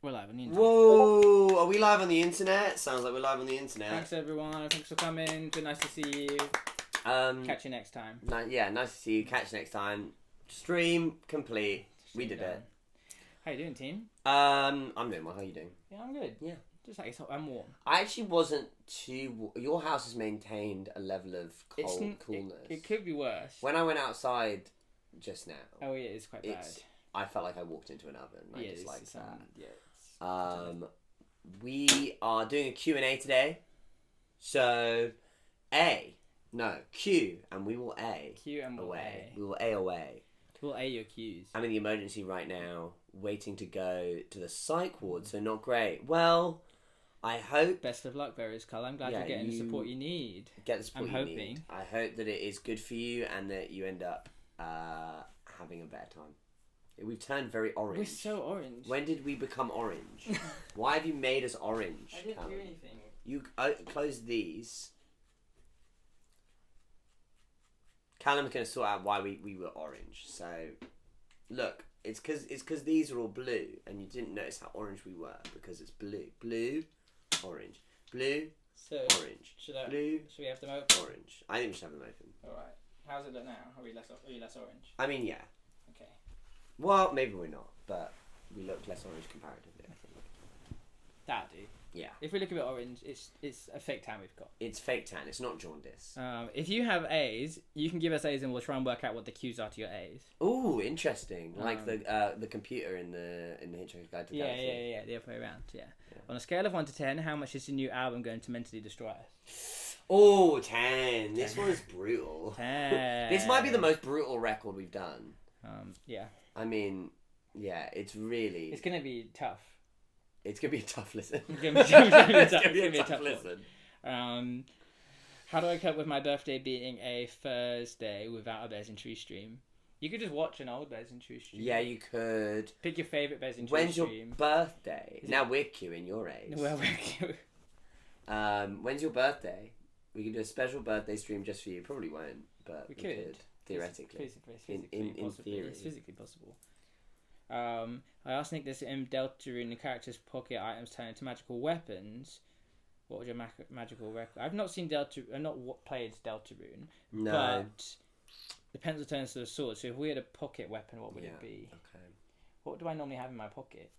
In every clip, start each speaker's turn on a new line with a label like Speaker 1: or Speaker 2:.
Speaker 1: We're live on the internet.
Speaker 2: Whoa! Are we live on the internet? Sounds like we're live on the internet.
Speaker 1: Thanks everyone. Thanks for coming. Been nice to see you. Catch you next time.
Speaker 2: Nice to see you. Catch you next time. Stream complete. We did it.
Speaker 1: How you doing, team?
Speaker 2: I'm doing well. How you doing?
Speaker 1: Yeah, I'm good.
Speaker 2: Yeah.
Speaker 1: Just like I'm warm.
Speaker 2: I actually wasn't too. Your house has maintained a level of coolness.
Speaker 1: It could be worse.
Speaker 2: When I went outside just now.
Speaker 1: Oh yeah, it's quite bad.
Speaker 2: I felt like I walked into an oven. I
Speaker 1: just
Speaker 2: like that.
Speaker 1: Yeah.
Speaker 2: We are doing a Q&A today. So, Q, and we will A.
Speaker 1: Q and we'll
Speaker 2: away.
Speaker 1: A.
Speaker 2: We will A away.
Speaker 1: We'll A your Qs.
Speaker 2: I'm in the emergency right now, waiting to go to the psych ward, so not great. Well, I hope...
Speaker 1: Best of luck, Berries Cull. I'm glad you're getting the support you need.
Speaker 2: Get the support
Speaker 1: I'm
Speaker 2: you
Speaker 1: hoping.
Speaker 2: need. I hope that it is good for you and that you end up having a better time. We've turned very orange.
Speaker 1: We're so orange.
Speaker 2: When did we become orange? Why have you made us orange?
Speaker 1: I didn't
Speaker 2: Callum?
Speaker 1: do anything.
Speaker 2: You close these. Callum's going to sort out why we were orange. So, look, it's because these are all blue, and you didn't notice how orange we were because it's blue, orange, blue, orange, blue.
Speaker 1: Should we have them open?
Speaker 2: Orange. I think we should have them open.
Speaker 1: All right. How's it look now? Are you less orange?
Speaker 2: I mean, yeah.
Speaker 1: Okay.
Speaker 2: Well, maybe we're not, but we look less orange comparatively, I think.
Speaker 1: That do.
Speaker 2: Yeah.
Speaker 1: If we look a bit orange, it's a fake tan we've got.
Speaker 2: It's fake tan. It's not jaundice.
Speaker 1: If you have A's, you can give us A's and we'll try and work out what the Q's are to your A's.
Speaker 2: Ooh, interesting. Like the computer in the Hitchhiker's Guide to the Galaxy.
Speaker 1: Yeah. The other way around. Yeah. On a scale of 1 to 10, how much is the new album going to mentally destroy us?
Speaker 2: Oh, 10. This one's brutal.
Speaker 1: 10.
Speaker 2: This might be the most brutal record we've done.
Speaker 1: Yeah.
Speaker 2: I mean, yeah, it's really...
Speaker 1: It's going to be tough.
Speaker 2: It's going to be a tough listen.
Speaker 1: It's going to be a tough
Speaker 2: listen.
Speaker 1: How do I cope with my birthday being a Thursday without a Bears and Tree stream? You could just watch an old Bears and Tree stream.
Speaker 2: Yeah, you could.
Speaker 1: Pick your favourite Bears and Tree
Speaker 2: stream.
Speaker 1: stream.
Speaker 2: When's your birthday? Now we're queuing your age.
Speaker 1: Well, we're queuing.
Speaker 2: When's your birthday? We could do a special birthday stream just for you. Probably won't, but we could theoretically. In theory.
Speaker 1: It's physically possible. I asked Nick this in Deltarune, the character's pocket items turn into magical weapons. What would your magical record? I've not seen I've not played Deltarune.
Speaker 2: No.
Speaker 1: But the pencil turns to a sword, so if we had a pocket weapon, what would it be?
Speaker 2: Okay.
Speaker 1: What do I normally have in my pocket?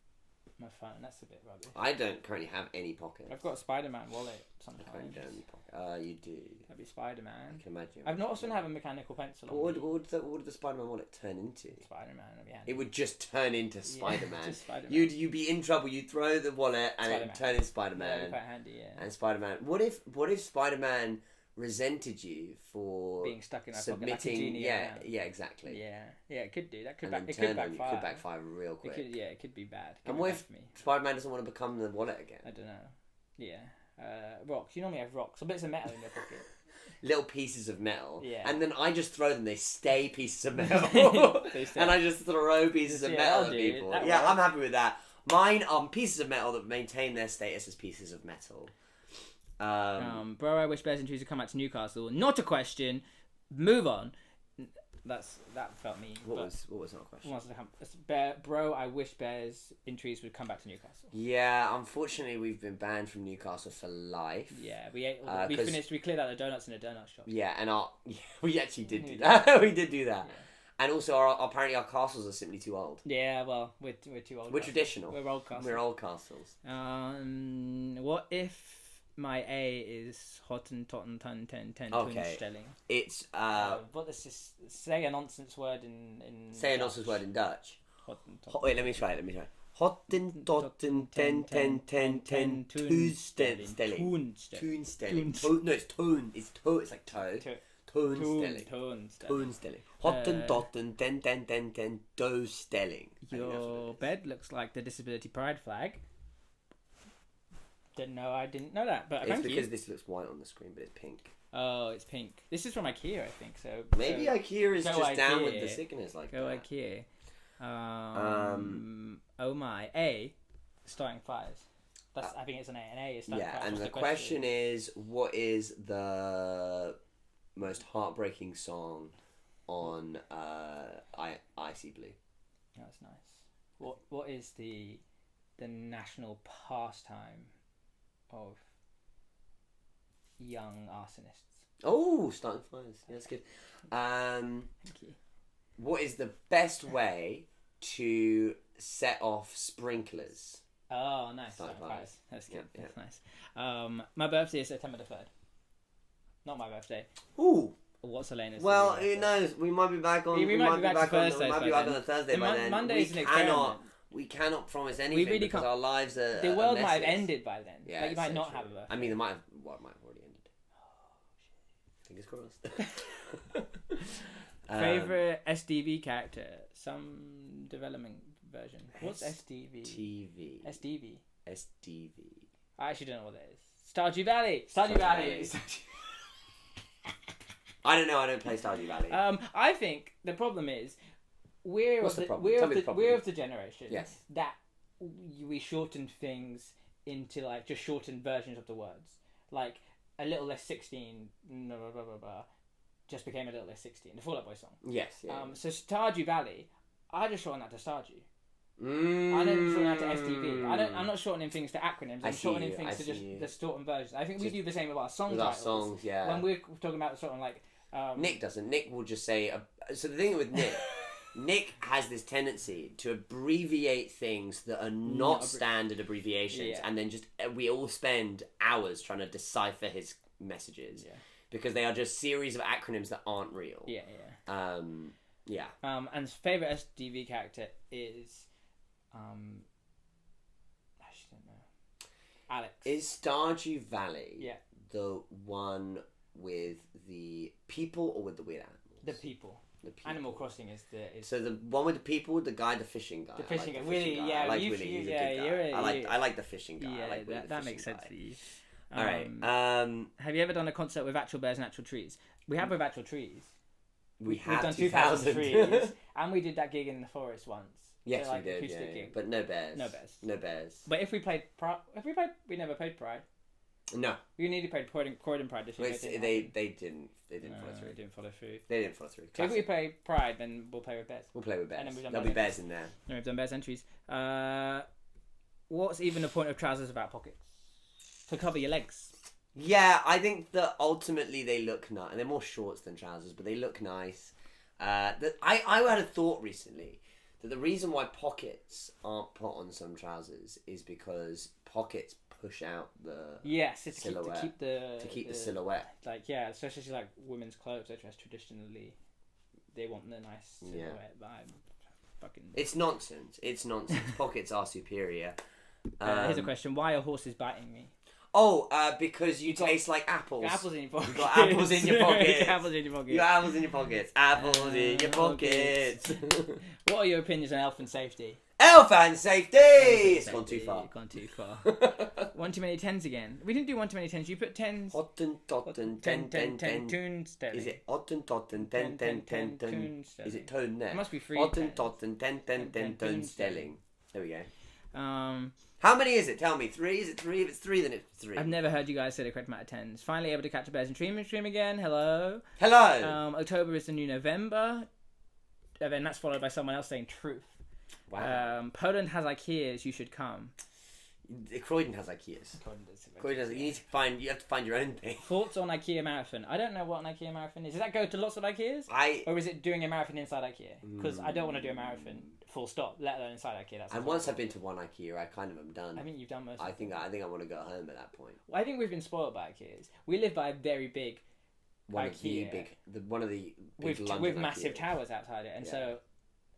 Speaker 1: My phone. That's a bit rubbish.
Speaker 2: I don't currently have any pockets.
Speaker 1: I've got a Spider-Man wallet sometimes.
Speaker 2: I don't have any pockets. You do.
Speaker 1: That'd be Spider-Man.
Speaker 2: I can imagine.
Speaker 1: I've not often have a mechanical pencil.
Speaker 2: What would the Spider-Man wallet turn into?
Speaker 1: Spider-Man.
Speaker 2: It would just turn into Spider-Man.
Speaker 1: Just Spider-Man.
Speaker 2: You'd be in trouble. You'd throw the wallet and it would turn into Spider-Man.
Speaker 1: That'd be quite handy, yeah.
Speaker 2: And Spider-Man. What if Spider-Man resented you for
Speaker 1: being stuck in a
Speaker 2: submitting?
Speaker 1: Pocket, like a genie
Speaker 2: yeah, exactly.
Speaker 1: Yeah, it could do that.
Speaker 2: It could backfire real quick.
Speaker 1: It could be bad.
Speaker 2: And what if Spider-Man doesn't want to become the wallet again?
Speaker 1: I don't know. Yeah, rocks. You normally have rocks or bits of metal in your pocket.
Speaker 2: Little pieces of metal.
Speaker 1: Yeah.
Speaker 2: And then I just throw them. They stay pieces of metal. And I just throw pieces of metal at people. Yeah, I'm happy with that. Mine are pieces of metal that maintain their status as pieces of metal.
Speaker 1: Bro, I wish Bears and Trees would come back to Newcastle. Not a question. Move on. That felt mean.
Speaker 2: What was not a question?
Speaker 1: Bro, I wish Bears in Trees would come back to Newcastle.
Speaker 2: Yeah, unfortunately, we've been banned from Newcastle for life.
Speaker 1: Yeah, we cleared out the donuts in a donut shop.
Speaker 2: Yeah, and we actually did do that. We did do that. Yeah. And also, apparently, our castles are simply too old.
Speaker 1: Yeah, well, we're too old.
Speaker 2: We're traditional.
Speaker 1: We're old castles.
Speaker 2: We're old castles.
Speaker 1: What if my A is Hottentotten Tun 10 Stelling?
Speaker 2: It's
Speaker 1: what is this? Say a nonsense word in
Speaker 2: Say a nonsense word in Dutch. Wait, let me try. Hottentotten 10 Toonstelling. Toonstelling. No, it's tone. It's toe. It's like toe. Toonstelling. Hottentotten 10 Doestelling.
Speaker 1: Your bed looks like the Disability Pride flag. I didn't know that, but
Speaker 2: it's because this looks white on the screen, but it's pink.
Speaker 1: Oh, it's pink. This is from IKEA, I think. So
Speaker 2: maybe IKEA is just IKEA. Down with the sickness like
Speaker 1: go
Speaker 2: that.
Speaker 1: IKEA. Oh my, A, starting fires. I think it's an A. An A is starting fires.
Speaker 2: Yeah, and the question is, what is the most heartbreaking song on Icy Blue?
Speaker 1: That's nice. What is the the national pastime of young arsonists?
Speaker 2: Oh, starting fires. Yeah, that's good.
Speaker 1: Thank you.
Speaker 2: What is the best way to set off sprinklers?
Speaker 1: Oh, nice.
Speaker 2: Starting fires.
Speaker 1: That's good.
Speaker 2: Yeah,
Speaker 1: That's nice. My birthday is September the 3rd. Not my birthday.
Speaker 2: Ooh.
Speaker 1: What's Elena's?
Speaker 2: Well, who knows? We might be back on.
Speaker 1: We might be back to Thursday.
Speaker 2: We might be back on a Thursday by then.
Speaker 1: Monday's an experiment.
Speaker 2: We cannot promise anything
Speaker 1: really
Speaker 2: because
Speaker 1: can't.
Speaker 2: our lives are.
Speaker 1: The world might have ended by then.
Speaker 2: Yeah,
Speaker 1: like you might
Speaker 2: so
Speaker 1: not
Speaker 2: true.
Speaker 1: have a birthday.
Speaker 2: I mean, it might have already ended. Fingers crossed.
Speaker 1: Favorite SDV character? Some development version. What's SDV?
Speaker 2: TV.
Speaker 1: SDV.
Speaker 2: SDV.
Speaker 1: I actually don't know what that is. Stardew Valley. Stardew Valley.
Speaker 2: I don't know. I don't play Stardew Valley.
Speaker 1: I think the problem is we're
Speaker 2: What's
Speaker 1: of
Speaker 2: the
Speaker 1: the,
Speaker 2: problem?
Speaker 1: we're
Speaker 2: Tell
Speaker 1: of
Speaker 2: me
Speaker 1: the,
Speaker 2: the
Speaker 1: we're
Speaker 2: problem.
Speaker 1: of the generation
Speaker 2: Yes.
Speaker 1: that we shorten things into like just shortened versions of the words. Like a little less 16, blah, blah, blah, blah, blah, just became a little less 16. The Fall Out Boy song.
Speaker 2: Yes. Yeah.
Speaker 1: So Stardew Valley, I just shorten that to Stardew.
Speaker 2: I
Speaker 1: I don't shorten that to SDV. I'm not shortening things to acronyms.
Speaker 2: I
Speaker 1: I'm
Speaker 2: see
Speaker 1: shortening
Speaker 2: you,
Speaker 1: things
Speaker 2: I
Speaker 1: to
Speaker 2: see
Speaker 1: just
Speaker 2: you.
Speaker 1: the shortened versions. I think we
Speaker 2: Just
Speaker 1: do the same with our song
Speaker 2: with our
Speaker 1: titles.
Speaker 2: songs, yeah.
Speaker 1: When we're talking about sort of like
Speaker 2: Nick doesn't. Nick will just say. So the thing with Nick, Nick has this tendency to abbreviate things that are not standard abbreviations, and then just we all spend hours trying to decipher his messages because they are just series of acronyms that aren't real.
Speaker 1: Yeah. And favorite SDV character is I actually don't know. Alex.
Speaker 2: Is Stardew Valley
Speaker 1: the
Speaker 2: one with the people or with the weird animals?
Speaker 1: The people. Animal Crossing is
Speaker 2: So the one with the people, the guy, the fishing guy.
Speaker 1: The fishing guy.
Speaker 2: I
Speaker 1: Willy,
Speaker 2: like
Speaker 1: yeah.
Speaker 2: Willy.
Speaker 1: You,
Speaker 2: He's a
Speaker 1: yeah,
Speaker 2: good guy. I like the fishing guy.
Speaker 1: Yeah,
Speaker 2: I like Willy,
Speaker 1: that
Speaker 2: the
Speaker 1: makes
Speaker 2: fishing
Speaker 1: sense
Speaker 2: guy.
Speaker 1: for you.
Speaker 2: All right.
Speaker 1: Have you ever done a concert with actual bears and actual trees? We have with actual trees.
Speaker 2: We've
Speaker 1: done
Speaker 2: 2,000
Speaker 1: trees, and we did that gig in the forest once.
Speaker 2: Yes,
Speaker 1: like
Speaker 2: we did.
Speaker 1: acoustic
Speaker 2: Yeah.
Speaker 1: gig.
Speaker 2: But no bears.
Speaker 1: No bears.
Speaker 2: But
Speaker 1: if we played Pride, we never played Pride.
Speaker 2: No.
Speaker 1: We nearly played Croydon Pride this year.
Speaker 2: They didn't follow through.
Speaker 1: They didn't follow through.
Speaker 2: They didn't follow through.
Speaker 1: If we play Pride, then we'll play with bears.
Speaker 2: We'll play with bears.
Speaker 1: And then we've done
Speaker 2: There'll be bears in there.
Speaker 1: No, we've done bears and trees. What's even the point of trousers without pockets? To cover your legs.
Speaker 2: Yeah, I think that ultimately they look nice. And they're more shorts than trousers, but they look nice. I had a thought recently that the reason why pockets aren't put on some trousers is because pockets push out the silhouette.
Speaker 1: To
Speaker 2: keep the silhouette.
Speaker 1: Like, yeah, especially like women's clothes, they dress traditionally. They want the nice silhouette, but I'm fucking...
Speaker 2: It's nonsense. Pockets are superior.
Speaker 1: Here's a question. Why are horses biting me?
Speaker 2: Oh, because you taste like apples.
Speaker 1: Apples in your pockets.
Speaker 2: You've got apples in your pockets.
Speaker 1: Apples in your pockets.
Speaker 2: You got apples in your pockets. Apples in your pockets.
Speaker 1: What are your opinions on elf and safety?
Speaker 2: Elf and safety! It's gone too far.
Speaker 1: Gone too far. One too many tens again. We didn't do one too many tens. You put tens.
Speaker 2: Hottentotten,
Speaker 1: 10 tunes sterling.
Speaker 2: Is it Hottentotten, 10 tunes? Is it tone there?
Speaker 1: It must be 3
Speaker 2: Hottentotten, 10 tunes sterling. There we go.
Speaker 1: How
Speaker 2: many is it? Tell me. 3? Is it 3? If it's 3, then it's 3.
Speaker 1: I've never heard you guys say the correct amount of tens. Finally able to catch a bears and stream again. Hello. October is the new November. And then that's followed by someone else saying truth.
Speaker 2: Wow.
Speaker 1: Poland has IKEAs. You should come.
Speaker 2: Croydon has IKEAs. You have to find your own thing.
Speaker 1: Thoughts on IKEA marathon? I don't know what an IKEA marathon is. Does that go to lots of IKEAs? Or is it doing a marathon inside IKEA? Because I don't want to do a marathon full stop, let alone inside IKEA.
Speaker 2: And once I've been to one IKEA, I kind of am done.
Speaker 1: I think you've done most.
Speaker 2: I think I want to go home at that point.
Speaker 1: Well, I think we've been spoiled by IKEAs. We live by a very big IKEA
Speaker 2: one of the big London
Speaker 1: with massive
Speaker 2: IKEAs.
Speaker 1: towers outside it, and so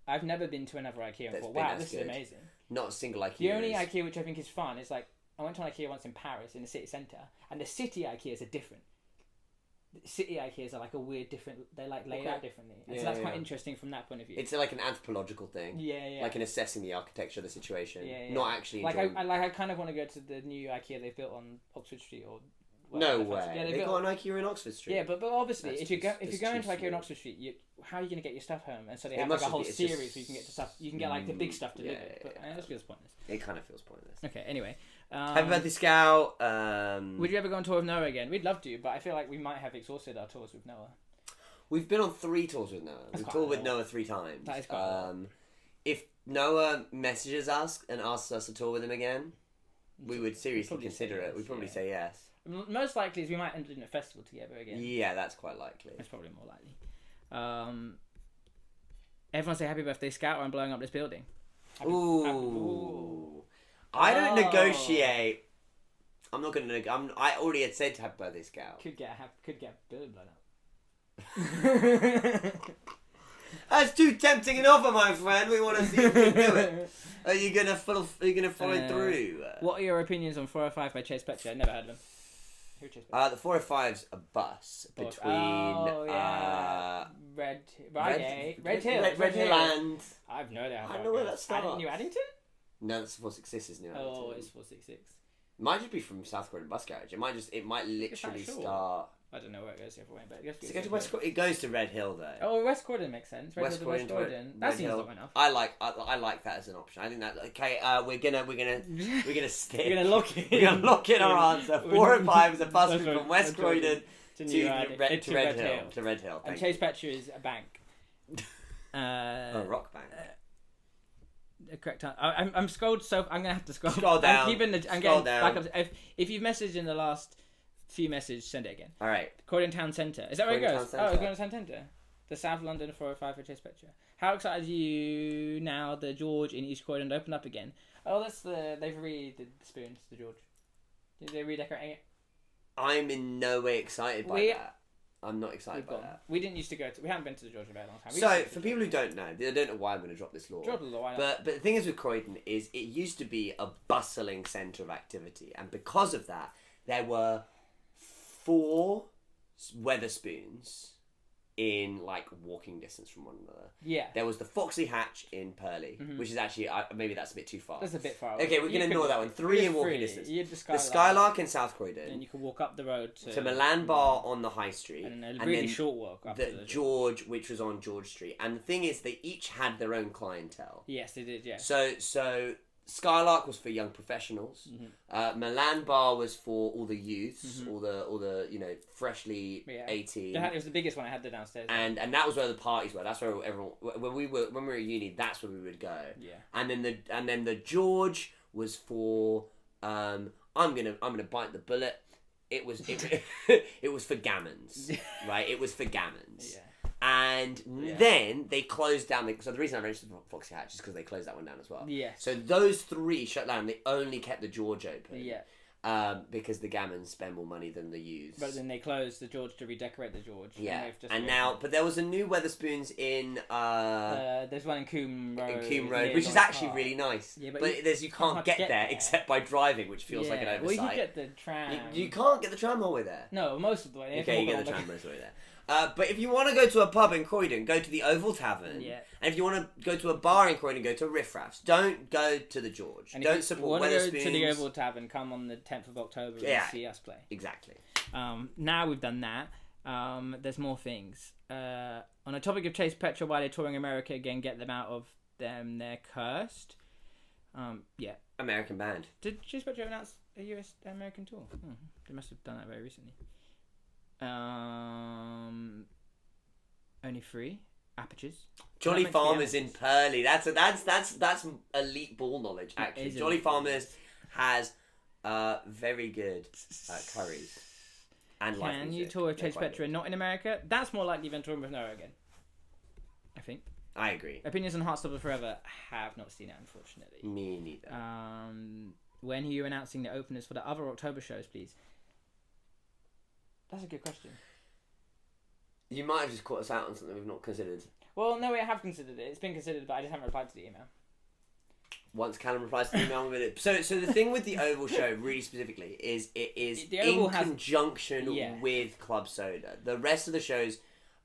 Speaker 1: I've never been to another IKEA and thought, wow, this is amazing.
Speaker 2: Not a single IKEA.
Speaker 1: The only IKEA which I think is fun is like I went to an IKEA once in Paris in the city centre, and the city IKEAs are different. The city IKEAs are like a weird different. They're like laid out differently, and so that's quite interesting from that point of view.
Speaker 2: It's like an anthropological thing.
Speaker 1: Yeah.
Speaker 2: Like in assessing the architecture of the situation.
Speaker 1: Yeah.
Speaker 2: Not actually.
Speaker 1: Like I kind of want to go to the new IKEA they built on Oxford Street or.
Speaker 2: No way. Yeah, they got an IKEA in Oxford Street.
Speaker 1: Yeah, but obviously, if you're going to IKEA in Oxford Street, how are you going to get your stuff home? And so they have like a whole series where you can get to stuff. You can get like the big stuff delivered. But that feels pointless.
Speaker 2: It kind of feels pointless.
Speaker 1: Okay. Anyway.
Speaker 2: Happy birthday, Scout.
Speaker 1: Would you ever go on tour with Noah again? We'd love to, but I feel like we might have exhausted our tours with Noah.
Speaker 2: We've been on 3 tours with Noah. We've toured with Noah 3 times.
Speaker 1: That is quite a lot.
Speaker 2: if Noah messages us and asks us to tour with him again, we would seriously consider it. We'd probably say yes.
Speaker 1: Most likely is we might end up doing a festival together again.
Speaker 2: Yeah, that's quite likely.
Speaker 1: That's probably more likely. Everyone say happy birthday, Scout, or I'm blowing up this building.
Speaker 2: Ooh. I don't negotiate. I'm not going to. I already had said happy birthday, Scout.
Speaker 1: Could get a building blown up.
Speaker 2: That's too tempting an offer, my friend. We want to see if you can do it. Are you gonna follow through?
Speaker 1: What are your opinions on 405 by Chase Petcher? I've never heard of him. Who Chase Petcher?
Speaker 2: The 405's a bus between
Speaker 1: Red Hill
Speaker 2: and
Speaker 1: I have no idea.
Speaker 2: I don't know where that starts.
Speaker 1: New Addington?
Speaker 2: No, that's 466 is New Addington.
Speaker 1: Oh, it's 466.
Speaker 2: Might just be from South Croydon Bus Garage. It might literally start.
Speaker 1: I don't know where it goes the other way, but
Speaker 2: it goes to Red Hill though.
Speaker 1: Oh, West Croydon makes sense. West Croydon. That seems long enough.
Speaker 2: I like that as an option. I think that okay. We're gonna stick.
Speaker 1: We're gonna lock it.
Speaker 2: We're gonna lock in our answer. 405 is a bus route from West Croydon to Red Hill.
Speaker 1: And Chase Petcher is a bank.
Speaker 2: A rock bank.
Speaker 1: Correct time. I'm scrolled, so I'm gonna have to scroll
Speaker 2: down.
Speaker 1: I'm getting back up. If you've messaged in the last few messages, send it again.
Speaker 2: All right.
Speaker 1: Croydon Town Centre. Is that where it goes? Oh, Croydon Town Centre. The South London 405 for Chase Petcher. How excited are you now the George in East Croydon opened up again? Oh, they've redid the spoons, the George. Did they redecorate it?
Speaker 2: I'm in no way excited by that. I'm not excited by that.
Speaker 1: We didn't used to go to. We haven't been to the George in a very long time.
Speaker 2: So for people who don't know, they don't know why I'm going to drop this law.
Speaker 1: Drop the law.
Speaker 2: But the thing is with Croydon is it used to be a bustling centre of activity, and because of that, there were 4 Weatherspoons in like walking distance from one another.
Speaker 1: Yeah.
Speaker 2: There was the Foxy Hatch in Purley, which is actually maybe that's a bit too far.
Speaker 1: That's a bit far away.
Speaker 2: Okay, we're going to ignore that one. 3 in walking distance.
Speaker 1: You had
Speaker 2: the Skylark in South Croydon.
Speaker 1: And you could walk up the road to
Speaker 2: Milan Bar on the High Street.
Speaker 1: And a really short walk up
Speaker 2: to the George, which was on George Street. And the thing is, they each had their own clientele.
Speaker 1: Yes, they did, yeah.
Speaker 2: So Skylark was for young professionals. Milan Bar was for all the youths, all the freshly 18.
Speaker 1: It was the biggest one. I had there downstairs.
Speaker 2: And that was where the parties were. That's where everyone when we were at uni. That's where we would go.
Speaker 1: Yeah.
Speaker 2: And then the George was for I'm gonna bite the bullet. It was for gammons, right? It was for gammons. Yeah. And then they closed down. So the reason I mentioned Foxy Hatch is because they closed that one down as well.
Speaker 1: Yeah.
Speaker 2: So those 3 shut down. They only kept the George open.
Speaker 1: Yeah.
Speaker 2: Because the gammons spend more money than the youths.
Speaker 1: But then they closed the George to redecorate the George.
Speaker 2: Yeah. But there was a new Weatherspoons in.
Speaker 1: There's one in Coombe Road.
Speaker 2: In Coombe Road, which is actually really nice.
Speaker 1: Yeah, but
Speaker 2: you can't get there except by driving, which feels like an oversight.
Speaker 1: Well, you get the tram.
Speaker 2: You can't get the tram all the way there.
Speaker 1: No, most of the way.
Speaker 2: Okay, you get the tram most of the way there. But if you want to go to a pub in Croydon, go to the Oval Tavern. Yeah. And if you want to go to a bar in Croydon, go to Riff Raffs. Don't go to the George. And don't support Weatherspoons. If you want to go to the Oval
Speaker 1: Tavern, come on the 10th of October and see us play.
Speaker 2: Exactly.
Speaker 1: Now we've done that. There's more things. On the topic of Chase Petcher, while they're touring America again, get them out of them. They're cursed. Yeah.
Speaker 2: American band.
Speaker 1: Did Chase Petcher announce a US American tour? They must have done that very recently. Only 3 apertures.
Speaker 2: Jolly Farmers in Purley. That's elite ball knowledge. Actually, Jolly Farmers has very good curries. And
Speaker 1: can you tour with Chase Petcher and not in America? That's more likely than touring with Noah again. I think.
Speaker 2: I agree.
Speaker 1: Opinions on Heartstopper Forever. Have not seen it, unfortunately.
Speaker 2: Me neither.
Speaker 1: When are you announcing the openers for the other October shows, please? That's a good question.
Speaker 2: You might have just caught us out on something we've not considered.
Speaker 1: Well, no, we have considered it. It's been considered, but I just haven't replied to the email.
Speaker 2: Once Callum replies to the email, with it. So the thing with the Oval show, really specifically, is it is in conjunction with Club Soda. The rest of the shows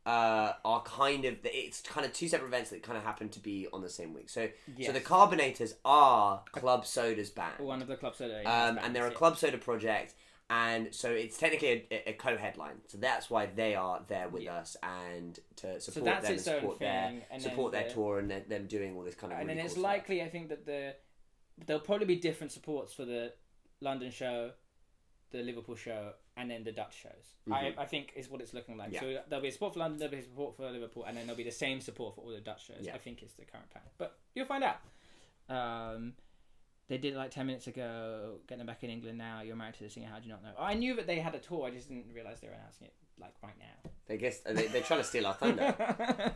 Speaker 2: are kind of 2 separate events that kind of happen to be on the same week. So the Carbonators are Club Soda's band.
Speaker 1: One of the Club Soda
Speaker 2: bands, and they're a Club Soda project. And so it's technically a co-headline, so that's why they are there with us and to support them and support their tour and them doing all this kind of.
Speaker 1: And
Speaker 2: really
Speaker 1: then it's
Speaker 2: cool
Speaker 1: likely, stuff. I think that there'll probably be different supports for the London show, the Liverpool show and then the Dutch shows.
Speaker 2: Mm-hmm.
Speaker 1: I think is what it's looking like.
Speaker 2: Yeah.
Speaker 1: So there'll be a support for London, there'll be a support for Liverpool, and then there'll be the same support for all the Dutch shows.
Speaker 2: Yeah.
Speaker 1: I think is the current plan. But you'll find out. They did it like 10 minutes ago, getting them back in England now. You're married to the singer, how do you not know? I knew that they had a tour, I just didn't realise they were announcing it like right now.
Speaker 2: I guess they're trying to steal our thunder.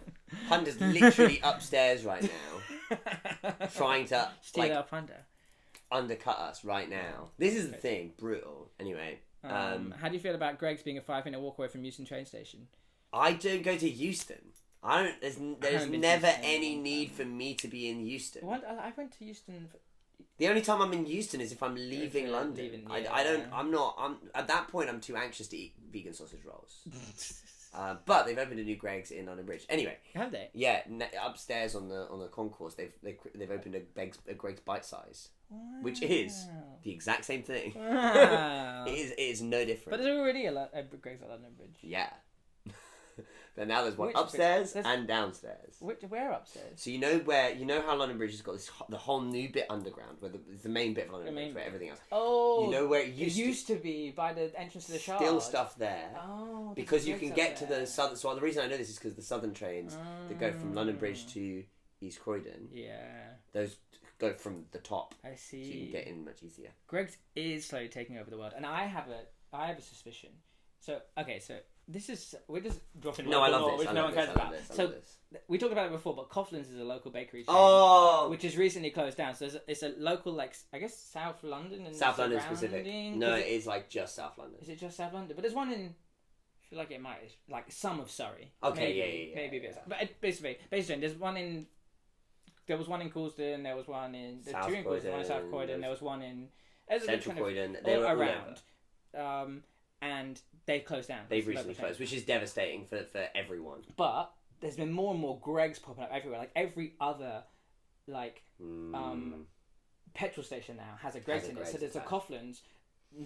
Speaker 2: Punder's literally upstairs right now, trying to
Speaker 1: Steal our thunder.
Speaker 2: undercut us right now. This is the thing, brutal. Anyway,
Speaker 1: How do you feel about Greg's being a 5-minute walk away from Euston train station?
Speaker 2: I don't go to Euston. I don't. There's
Speaker 1: haven't been to
Speaker 2: never
Speaker 1: Euston
Speaker 2: any
Speaker 1: in a long
Speaker 2: need
Speaker 1: time.
Speaker 2: for me to be in Euston.
Speaker 1: I went to Euston.
Speaker 2: The only time I'm in Euston is if I'm leaving London. I don't. I'm at that point. I'm too anxious to eat vegan sausage rolls. But they've opened a new Greg's in London Bridge. Anyway,
Speaker 1: Have they?
Speaker 2: yeah, upstairs on the concourse, they've opened a Greg's Bite Size, which is the exact same thing.
Speaker 1: Wow.
Speaker 2: It is no different.
Speaker 1: But there's already a Greg's at London Bridge.
Speaker 2: Yeah. But now there's one
Speaker 1: Which
Speaker 2: upstairs
Speaker 1: bit?
Speaker 2: and downstairs.
Speaker 1: Where upstairs?
Speaker 2: So how London Bridge has got the whole new bit underground, where the main bit of London Bridge, where everything else.
Speaker 1: Oh,
Speaker 2: You know where it used
Speaker 1: to be by the entrance to the Shard.
Speaker 2: Still stuff there.
Speaker 1: Oh,
Speaker 2: Because you can get to the southern. So the reason I know this is because the southern trains that go from London Bridge to East Croydon,
Speaker 1: Yeah,
Speaker 2: those go from the top,
Speaker 1: I
Speaker 2: so you
Speaker 1: see.
Speaker 2: can get in much easier.
Speaker 1: Greg's is slowly taking over the world, and I have a suspicion. So we're just dropping.
Speaker 2: No, I
Speaker 1: local
Speaker 2: love
Speaker 1: lore,
Speaker 2: this.
Speaker 1: which no one cares about.
Speaker 2: I
Speaker 1: So
Speaker 2: love this.
Speaker 1: we talked about it before, but Coughlin's is a local bakery chain.
Speaker 2: Oh,
Speaker 1: Which has recently closed down. So it's a local, like, I guess South London and
Speaker 2: South London specific.
Speaker 1: surrounding-
Speaker 2: No,
Speaker 1: is
Speaker 2: it is like just South London.
Speaker 1: Is it just South London? But there's one in. I feel like it might like some of Surrey.
Speaker 2: Okay,
Speaker 1: maybe a bit. But basically, there's one in. There was one in Coulsdon. There was one in. There's
Speaker 2: South
Speaker 1: two in Coulsdon, one in South
Speaker 2: Croydon,
Speaker 1: Croydon. There was one in. There's a good
Speaker 2: Central
Speaker 1: kind of
Speaker 2: Croydon. They
Speaker 1: all
Speaker 2: were all
Speaker 1: around.
Speaker 2: over.
Speaker 1: And they closed down.
Speaker 2: They've
Speaker 1: It's a
Speaker 2: recently
Speaker 1: local
Speaker 2: closed,
Speaker 1: chain.
Speaker 2: which is devastating for everyone.
Speaker 1: But there's been more and more Greg's popping up everywhere. Like every other, like petrol station now has a Greg's in it.
Speaker 2: Greg's
Speaker 1: So there's a
Speaker 2: attached.
Speaker 1: Coughlin's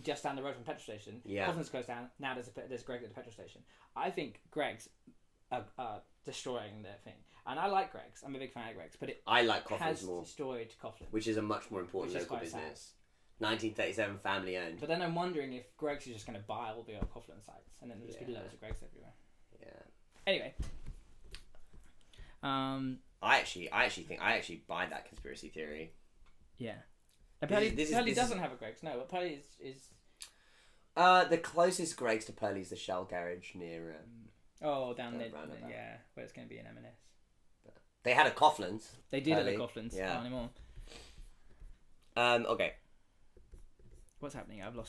Speaker 1: just down the road from the petrol station.
Speaker 2: Yeah.
Speaker 1: Coughlin's closed down. Now there's Greg's at the petrol station. I think Greg's are destroying their thing. And I like Greg's. I'm a big fan of Greg's. But it
Speaker 2: I like
Speaker 1: has
Speaker 2: Coughlin's more,
Speaker 1: destroyed Coughlin.
Speaker 2: which is a much more important
Speaker 1: Which is
Speaker 2: local
Speaker 1: quite sad.
Speaker 2: business. 1937, family owned.
Speaker 1: But then I'm wondering if Greg's is just going to buy all the old Coughlin sites. And then there'll just be loads of Greg's everywhere.
Speaker 2: Yeah.
Speaker 1: Anyway.
Speaker 2: I actually buy that conspiracy theory.
Speaker 1: Yeah.
Speaker 2: This
Speaker 1: Purley
Speaker 2: is-
Speaker 1: doesn't have a Greg's. No, but Purley is
Speaker 2: The closest Greg's to Purley's the Shell garage near.
Speaker 1: down there.
Speaker 2: roundabout.
Speaker 1: Yeah, where it's going to be an M&S.
Speaker 2: They had a Coughlin's.
Speaker 1: They did at
Speaker 2: Purley.
Speaker 1: the Coughlin's.
Speaker 2: Yeah.
Speaker 1: Not anymore.
Speaker 2: Okay.
Speaker 1: What's happening? I've got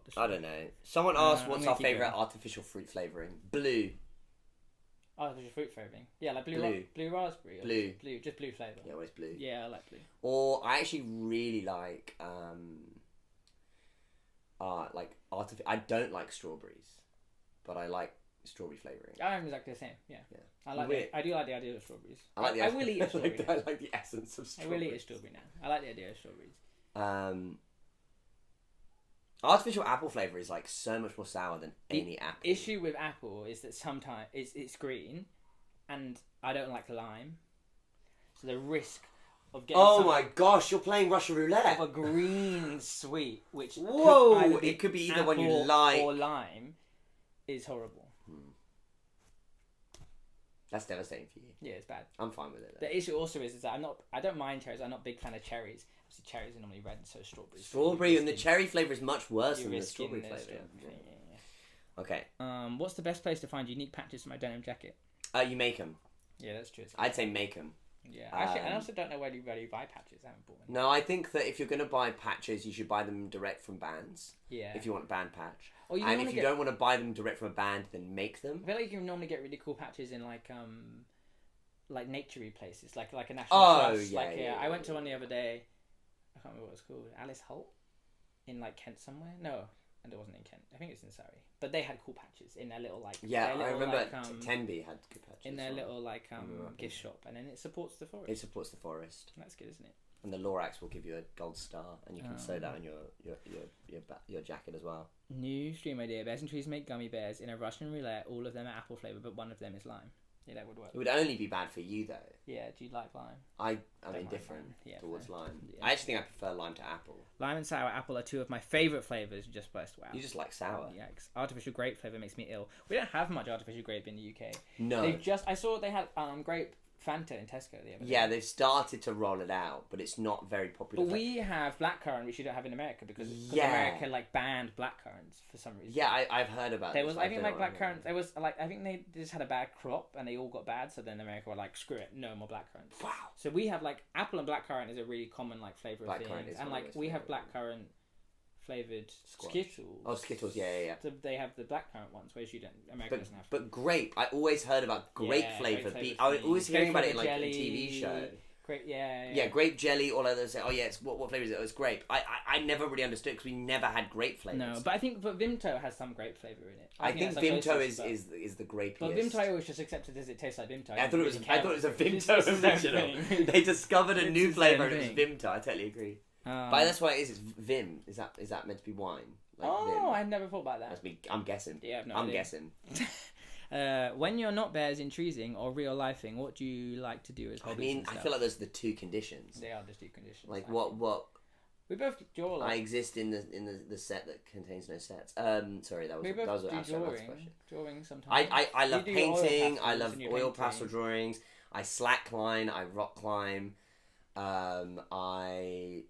Speaker 1: this.
Speaker 2: I don't know. Someone asked
Speaker 1: I'm
Speaker 2: what's
Speaker 1: gonna
Speaker 2: our
Speaker 1: keep
Speaker 2: favourite
Speaker 1: going.
Speaker 2: artificial fruit flavouring. Blue.
Speaker 1: Oh, there's your fruit flavouring. Yeah, like blue raspberry. Or
Speaker 2: Blue.
Speaker 1: Just blue flavour.
Speaker 2: Yeah, always blue.
Speaker 1: Yeah, I like blue.
Speaker 2: Or I actually really like I don't like strawberries, but I like strawberry flavouring.
Speaker 1: I'm exactly the same. Yeah.
Speaker 2: Yeah.
Speaker 1: I do like the idea of strawberries.
Speaker 2: I
Speaker 1: will eat a strawberry.
Speaker 2: I like the essence of
Speaker 1: I
Speaker 2: strawberries.
Speaker 1: will eat a strawberry now. I like the idea of strawberries.
Speaker 2: Artificial apple flavour is like so much more sour than
Speaker 1: The
Speaker 2: any apple.
Speaker 1: Issue with apple is that sometimes it's green, and I don't like lime, so the risk of getting
Speaker 2: Oh my gosh, you're playing Russian roulette.
Speaker 1: of a green sweet, which
Speaker 2: Whoa,
Speaker 1: could either
Speaker 2: it could be either one you
Speaker 1: apple
Speaker 2: like
Speaker 1: or lime, is horrible.
Speaker 2: That's devastating for you.
Speaker 1: Yeah, it's bad.
Speaker 2: I'm fine with it. Though.
Speaker 1: The issue also is that I don't mind cherries. I'm not a big fan of cherries. Obviously, cherries are normally red, so strawberries.
Speaker 2: Strawberry and the cherry flavour is much worse than the
Speaker 1: risking
Speaker 2: strawberry
Speaker 1: this,
Speaker 2: flavour.
Speaker 1: yeah.
Speaker 2: Okay.
Speaker 1: What's the best place to find unique patches for my denim jacket?
Speaker 2: You make them.
Speaker 1: Yeah, that's true.
Speaker 2: I'd say make them.
Speaker 1: Yeah, actually, I also don't know where you buy patches. I haven't bought one.
Speaker 2: No, I think that if you're going to buy patches, you should buy them direct from bands.
Speaker 1: Yeah.
Speaker 2: If you want a band patch.
Speaker 1: Or
Speaker 2: And if you don't want to buy them direct from a band, then make them.
Speaker 1: I feel like you can normally get really cool patches in like naturey places, like a National Trust. I went to one the other day. I can't remember what it's called. Alice Holt in like Kent somewhere. No, and it wasn't in Kent. I think it's in Surrey. But they had cool patches in their little like.
Speaker 2: Yeah,
Speaker 1: their little,
Speaker 2: I remember
Speaker 1: like,
Speaker 2: Tenby had good patches.
Speaker 1: in their
Speaker 2: as well.
Speaker 1: little like gift shop, and then it supports the forest.
Speaker 2: It supports the forest.
Speaker 1: That's good, isn't it?
Speaker 2: And the Lorax will give you a gold star, and you can sew that on your jacket as well.
Speaker 1: New stream idea: Bears and trees make gummy bears in a Russian roulette. All of them are apple flavour, but one of them is lime. Yeah, that would work.
Speaker 2: It would only be bad for you though.
Speaker 1: Yeah, do you like lime?
Speaker 2: I'm
Speaker 1: Don't like
Speaker 2: indifferent
Speaker 1: lime.
Speaker 2: towards
Speaker 1: fair.
Speaker 2: lime.
Speaker 1: Yeah.
Speaker 2: I actually think I prefer lime to apple.
Speaker 1: Lime and sour apple are two of my favourite flavours. Just blessed. Wow.
Speaker 2: You just like sour.
Speaker 1: Yikes. Artificial grape flavour makes me ill. We don't have much artificial grape in the UK.
Speaker 2: No.
Speaker 1: I saw they had grape Fanta in Tesco the other day.
Speaker 2: Yeah, they've started to roll it out, but it's not very popular.
Speaker 1: But we have blackcurrant, which you don't have in America because
Speaker 2: Yeah.
Speaker 1: America like banned blackcurrants for some reason.
Speaker 2: Yeah, I've heard about
Speaker 1: There
Speaker 2: this.
Speaker 1: was, I think,
Speaker 2: don't
Speaker 1: like
Speaker 2: know what
Speaker 1: blackcurrant. There was like, I think they just had a bad crop and they all got bad. So then America were like, screw it, no more blackcurrants.
Speaker 2: Wow.
Speaker 1: So we have like apple and blackcurrant is a really common like flavor of
Speaker 2: Blackcurrant
Speaker 1: things,
Speaker 2: is
Speaker 1: and
Speaker 2: one of
Speaker 1: like
Speaker 2: those
Speaker 1: we have
Speaker 2: flavours.
Speaker 1: blackcurrant flavored
Speaker 2: Squash.
Speaker 1: Skittles.
Speaker 2: Oh, Skittles, yeah.
Speaker 1: So they have the blackcurrant ones, whereas you don't. America doesn't have.
Speaker 2: But grape, I always heard about grape
Speaker 1: Yeah,
Speaker 2: flavour.
Speaker 1: grape flavour's
Speaker 2: I was
Speaker 1: the-
Speaker 2: always hearing about it in
Speaker 1: grape
Speaker 2: like a
Speaker 1: jelly,
Speaker 2: TV show.
Speaker 1: Grape, yeah.
Speaker 2: Yeah, grape jelly, all others say, oh yeah, it's what flavour is it? Oh, it's grape. I never really understood because we never had grape flavours.
Speaker 1: No, but I think Vimto has some grape flavour in it.
Speaker 2: I think
Speaker 1: that's the
Speaker 2: Vimto
Speaker 1: closest,
Speaker 2: is the grapiest.
Speaker 1: But Vimto I always just accepted as it tastes like Vimto.
Speaker 2: I thought it was a
Speaker 1: It's
Speaker 2: Vimto
Speaker 1: the same
Speaker 2: original.
Speaker 1: thing.
Speaker 2: They discovered a
Speaker 1: It's
Speaker 2: new
Speaker 1: the
Speaker 2: flavour
Speaker 1: same
Speaker 2: and it was
Speaker 1: thing.
Speaker 2: Vimto. I totally agree.
Speaker 1: Um,
Speaker 2: But that's why it is. It's Vim. Is that meant to be wine? Like
Speaker 1: oh,
Speaker 2: Vim.
Speaker 1: I never thought about that.
Speaker 2: That's me. I'm guessing.
Speaker 1: Yeah, I've no
Speaker 2: I'm
Speaker 1: idea.
Speaker 2: guessing.
Speaker 1: When you're not bears in treesing or real lifing, what do you like to do as
Speaker 2: I
Speaker 1: hobbies?
Speaker 2: mean,
Speaker 1: and
Speaker 2: I
Speaker 1: stuff?
Speaker 2: feel like those are the two conditions.
Speaker 1: They are just two conditions.
Speaker 2: Like
Speaker 1: I
Speaker 2: what
Speaker 1: think. We both draw.
Speaker 2: I
Speaker 1: Like,
Speaker 2: exist in the set that contains no sets. Sorry, that
Speaker 1: we
Speaker 2: was
Speaker 1: both do
Speaker 2: actually another question.
Speaker 1: drawing sometimes.
Speaker 2: I love
Speaker 1: You do your oil
Speaker 2: painting. I
Speaker 1: pastels
Speaker 2: love
Speaker 1: and your
Speaker 2: oil
Speaker 1: painting.
Speaker 2: pastel drawings. I slack climb. I rock climb. I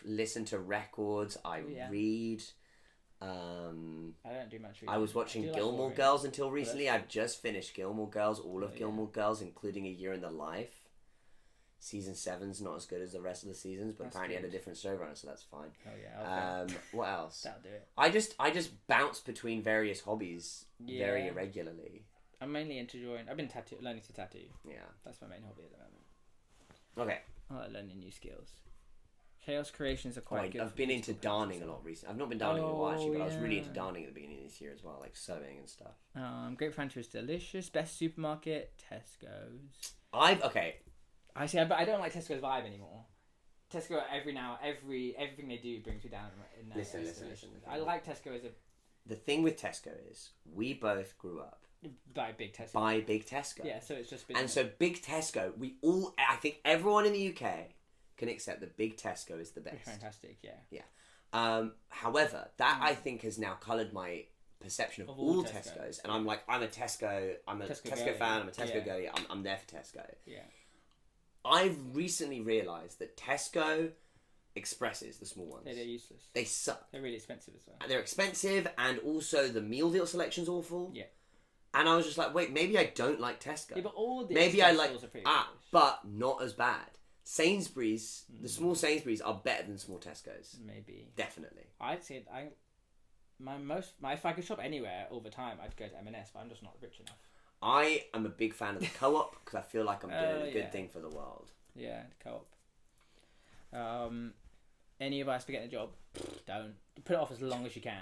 Speaker 2: listen to records. I
Speaker 1: Yeah.
Speaker 2: read.
Speaker 1: I don't do much.
Speaker 2: I was watching
Speaker 1: do like
Speaker 2: Gilmore
Speaker 1: drawing.
Speaker 2: Girls until
Speaker 1: that's
Speaker 2: recently.
Speaker 1: good.
Speaker 2: I've just finished Gilmore Girls, all of
Speaker 1: Oh, yeah.
Speaker 2: Gilmore Girls, including A Year in the Life. Season 7's not as good as the rest of the seasons, but
Speaker 1: That's
Speaker 2: apparently had a
Speaker 1: good.
Speaker 2: different showrunner, so that's fine.
Speaker 1: Oh yeah. Okay.
Speaker 2: What else?
Speaker 1: That'll do it.
Speaker 2: I just bounce between various hobbies very
Speaker 1: Yeah.
Speaker 2: irregularly.
Speaker 1: I'm mainly into drawing. I've been learning to tattoo.
Speaker 2: Yeah.
Speaker 1: That's my main hobby at the moment.
Speaker 2: Okay.
Speaker 1: I like learning new skills. Chaos creations are quite good.
Speaker 2: I've
Speaker 1: for
Speaker 2: been into
Speaker 1: musical
Speaker 2: darning a
Speaker 1: pieces.
Speaker 2: lot recently. I've not been darning in a while actually, but I was really
Speaker 1: yeah.
Speaker 2: into darning at the beginning of this year as well, like sewing and stuff.
Speaker 1: Grape Fanta is delicious. Best supermarket, Tesco's.
Speaker 2: Okay.
Speaker 1: But I don't like Tesco's vibe anymore. Tesco everything they do brings me down in that
Speaker 2: Listen.
Speaker 1: estimation. I like Tesco as
Speaker 2: The thing with Tesco is we both grew up
Speaker 1: by big Tesco.
Speaker 2: by Big Tesco.
Speaker 1: Yeah, so it's just been.
Speaker 2: And so Big Tesco, I think everyone in the UK can accept that Big Tesco is the
Speaker 1: it's
Speaker 2: best.
Speaker 1: fantastic, yeah.
Speaker 2: However, that I think has now coloured my perception of
Speaker 1: Of all
Speaker 2: all
Speaker 1: Tesco.
Speaker 2: Tesco's, and I'm a Tesco
Speaker 1: Tesco
Speaker 2: Tesco
Speaker 1: girly.
Speaker 2: fan, I'm a Tesco
Speaker 1: Yeah.
Speaker 2: girly, I'm there for Tesco.
Speaker 1: Yeah.
Speaker 2: I've recently realised that Tesco Expresses, the small ones,
Speaker 1: They're useless.
Speaker 2: they suck.
Speaker 1: They're really expensive as well.
Speaker 2: They're expensive, and also the meal deal selection's awful.
Speaker 1: Yeah.
Speaker 2: And I was just like, wait, maybe I don't like Tesco.
Speaker 1: Yeah, but all the
Speaker 2: Maybe I
Speaker 1: express
Speaker 2: like
Speaker 1: stores are pretty
Speaker 2: ah,
Speaker 1: rubbish.
Speaker 2: but not as bad. Sainsbury's, the small Sainsbury's are better than small Tesco's.
Speaker 1: Maybe.
Speaker 2: Definitely.
Speaker 1: I'd say if I could shop anywhere all the time, I'd go to M&S, but I'm just not rich enough.
Speaker 2: I am a big fan of the co-op because I feel like I'm doing a good
Speaker 1: yeah.
Speaker 2: thing for the world.
Speaker 1: Yeah, co-op. Any advice for getting a job? Don't. Put it off as long as you can.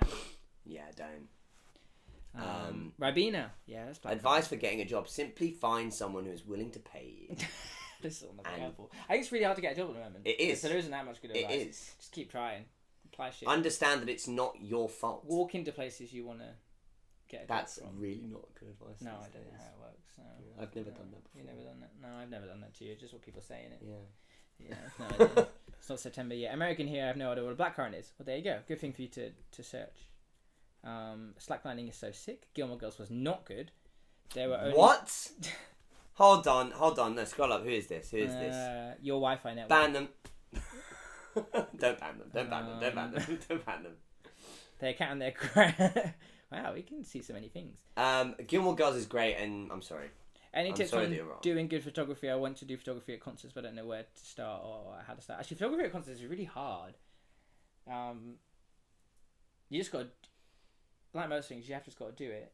Speaker 2: Yeah, don't.
Speaker 1: Ribena. Yeah, that's bad.
Speaker 2: Advice for getting a job: simply find someone who is willing to pay you.
Speaker 1: This is not
Speaker 2: And-
Speaker 1: helpful. I think it's really hard to get a job at the moment.
Speaker 2: It is.
Speaker 1: So there isn't that much good
Speaker 2: It
Speaker 1: advice.
Speaker 2: is.
Speaker 1: Just keep trying. Apply shit.
Speaker 2: Understand that it's not your fault.
Speaker 1: Walk into places you want to get a
Speaker 2: That's
Speaker 1: job from.
Speaker 2: really not good advice.
Speaker 1: No,
Speaker 2: these
Speaker 1: I don't know
Speaker 2: days.
Speaker 1: how it works. No.
Speaker 2: Yeah, I've never done that before.
Speaker 1: You've never done that? No, I've never done that to you. It's just what people say in it.
Speaker 2: Yeah.
Speaker 1: Yeah, no idea. It's not September yet. American here, I have no idea what a blackcurrant is. Well, there you go. Good thing for you to search. Slacklining is so sick. Gilmore Girls was not good. There were only...
Speaker 2: What? Hold on. No, scroll up. Who is this? Who is this?
Speaker 1: Your Wi-Fi network.
Speaker 2: Ban them. Don't ban them. Don't ban them. Don't ban them. Don't ban them.
Speaker 1: Their cat and their crab. Wow, we can see so many things.
Speaker 2: Gilmore Girls is great, and I'm sorry.
Speaker 1: Any tips
Speaker 2: sorry
Speaker 1: on
Speaker 2: that you're wrong.
Speaker 1: doing good photography? I want to do photography at concerts, but I don't know where to start or how to start. Actually, photography at concerts is really hard. You just got to, like most things, you have just got to do it.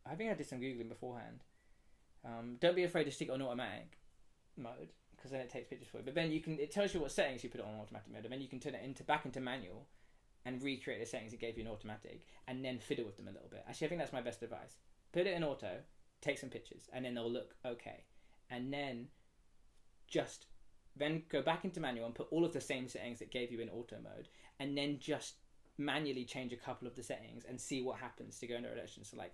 Speaker 1: I think I did some Googling beforehand. Don't be afraid to stick it on automatic mode, because then it takes pictures for you. But then it tells you what settings you put it on automatic mode, and then you can turn it back into manual and recreate the settings it gave you in automatic, and then fiddle with them a little bit. Actually, I think that's my best advice. Put it in auto, take some pictures, and then they'll look okay. And then then go back into manual and put all of the same settings that gave you in auto mode, and then just manually change a couple of the settings and see what happens to go in a direction. So like,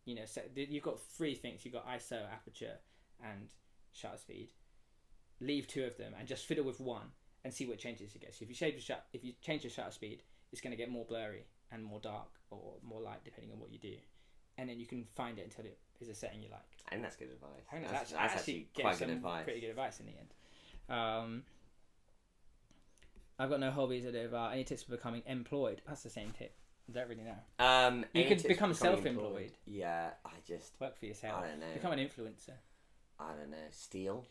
Speaker 1: you've got 3 things. You've got ISO, aperture, and shutter speed. Leave 2 of them and just fiddle with 1 and see what changes it gets. If you change the shutter speed, it's going to get more blurry and more dark or more light depending on what you do, and then you can find it until it is a setting you like.
Speaker 2: I think that's good advice.
Speaker 1: I think
Speaker 2: that's
Speaker 1: actually
Speaker 2: quite good advice.
Speaker 1: Pretty good advice in the end. I've got no hobbies. I do. Any tips for becoming employed? That's the same tip. I don't really know. You could become self-employed.
Speaker 2: Yeah, I just
Speaker 1: work for yourself.
Speaker 2: I don't know.
Speaker 1: Become an influencer.
Speaker 2: I don't know. Steal.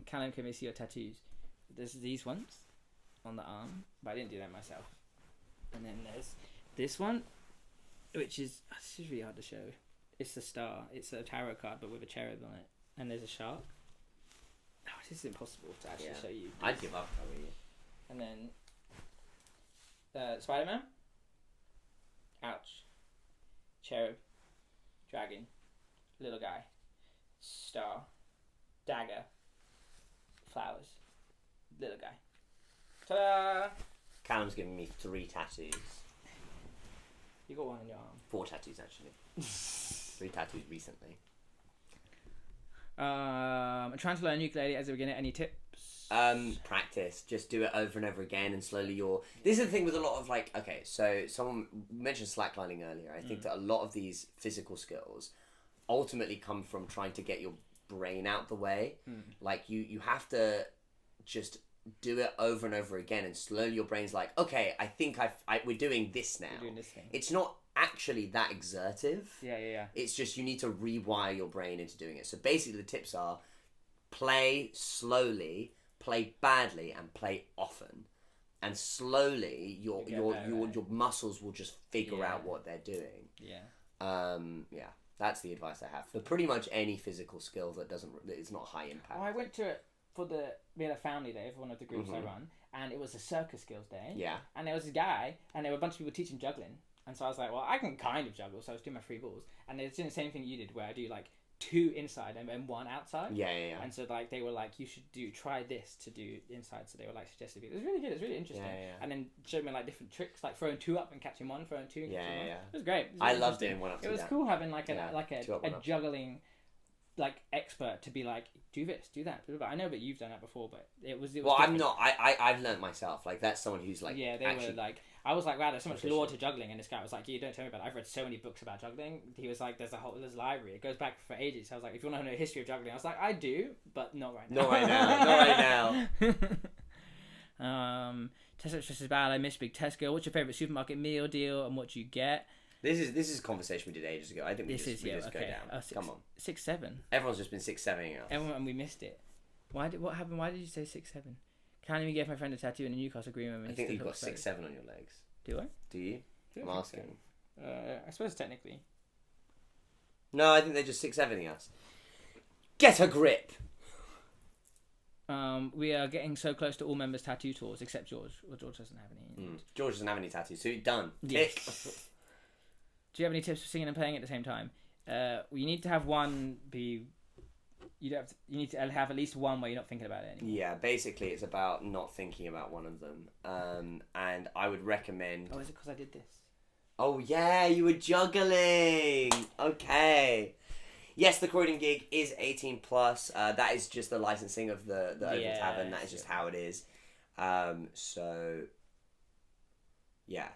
Speaker 1: Callum, can we see your tattoos? There's these ones on the arm, but I didn't do that myself. And then there's this one, which is this is really hard to show. It's a star. It's a tarot card, but with a cherub on it. And there's a shark. Oh, this is impossible to actually show you.
Speaker 2: I'd give up if I were you.
Speaker 1: And then Spider-Man. Ouch. Cherub. Dragon. Little guy. Star. Dagger. Flowers. Little guy. Ta-da!
Speaker 2: Callum's giving me 3 tattoos.
Speaker 1: You got one on your arm.
Speaker 2: 4 tattoos, actually. 3 tattoos recently.
Speaker 1: I'm trying to learn ukulele as a beginner. Any tips?
Speaker 2: Practice. Just do it over and over again, and slowly This is the thing with a lot of okay, so someone mentioned slacklining earlier. I think that a lot of these physical skills ultimately come from trying to get your brain out the way. Like you have to just do it over and over again, and slowly your brain's like, okay, I think we're doing this now.
Speaker 1: We're doing this thing.
Speaker 2: It's not actually that exertive.
Speaker 1: Yeah.
Speaker 2: It's just you need to rewire your brain into doing it. So basically the tips are play slowly, play badly, and play often. And slowly your muscles will just figure out what they're doing. Yeah. That's the advice I have for pretty much any physical skill that is not high impact.
Speaker 1: I went to it we had a family day for one of the groups I run, and it was a circus skills day.
Speaker 2: Yeah.
Speaker 1: And there was a guy, and there were a bunch of people teaching juggling. And so I was like, well, I can kind of juggle, so I was doing my 3 balls. And it's doing the same thing you did, where I do 2 inside and then 1 outside.
Speaker 2: Yeah.
Speaker 1: And so they were like, you should try this to do inside. So they were suggesting it was really good. It was really interesting.
Speaker 2: Yeah.
Speaker 1: And then showed me different tricks, like throwing 2 up and catching 1, throwing 2 and catching 1. It was great. It was
Speaker 2: I love doing 1 up.
Speaker 1: It was cool having a juggling expert to be do this, do that. I know that you've done that before, but it was well, different.
Speaker 2: I'm not. I've learned myself. That's someone who's
Speaker 1: yeah, they were I was like, wow, there's so much lore to juggling, and this guy was like, you don't tell me about it. I've read so many books about juggling. He was like, there's a library. It goes back for ages. I was like, if you want to know the history of juggling, I was like, I do, but not right now.
Speaker 2: Not right now.
Speaker 1: Tesco stress is bad. I miss Big Tesco. What's your favourite supermarket meal deal, and what do you get?
Speaker 2: This is a conversation we did ages ago. I think we just go down. Come on.
Speaker 1: 6, 7.
Speaker 2: Everyone's just been 6, 7ing us.
Speaker 1: And we missed it. What happened? Why did you say 6, 7? Can't even give my friend a tattoo in a Newcastle agreement.
Speaker 2: I think you've got 6, 7 on your legs.
Speaker 1: Do I?
Speaker 2: Do you? I'm asking.
Speaker 1: So. I suppose technically.
Speaker 2: No, I think they're just 6, 7ing us. Get a grip.
Speaker 1: We are getting so close to all members' tattoo tours except George. Well, George doesn't have any.
Speaker 2: George doesn't have any tattoos, so you're done.
Speaker 1: Yes. Do you have any tips for singing and playing at the same time? You need to have one be. You need to have at least one where you're not thinking about it anymore.
Speaker 2: Yeah, basically it's about not thinking about one of them. And I would recommend.
Speaker 1: Oh, is it because I did this?
Speaker 2: Oh yeah, you were juggling. Okay. Yes, the Croydon gig is 18 plus. That is just the licensing of the Open Tavern. That is just how it is. So. Yeah.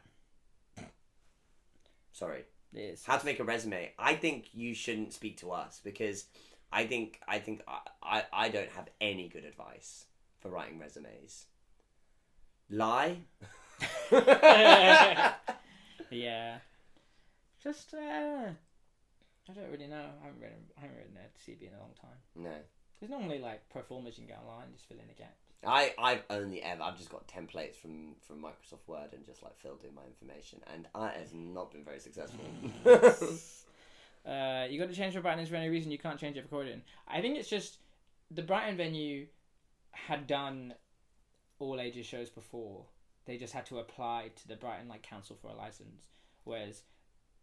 Speaker 2: Sorry.
Speaker 1: It is.
Speaker 2: How to make a resume. I think you shouldn't speak to us because I think I don't have any good advice for writing resumes. Lie?
Speaker 1: Yeah. Just I don't really know. I haven't written a CV in a long time.
Speaker 2: No.
Speaker 1: There's normally pro formas you can go online, just fill in the gaps.
Speaker 2: I've just got templates from Microsoft Word and just filled in my information, and it has not been very successful.
Speaker 1: You got to change for Brighton. Is there any reason you can't change it for Croydon? I think it's just the Brighton venue had done all ages shows before. They just had to apply to the Brighton council for a license, whereas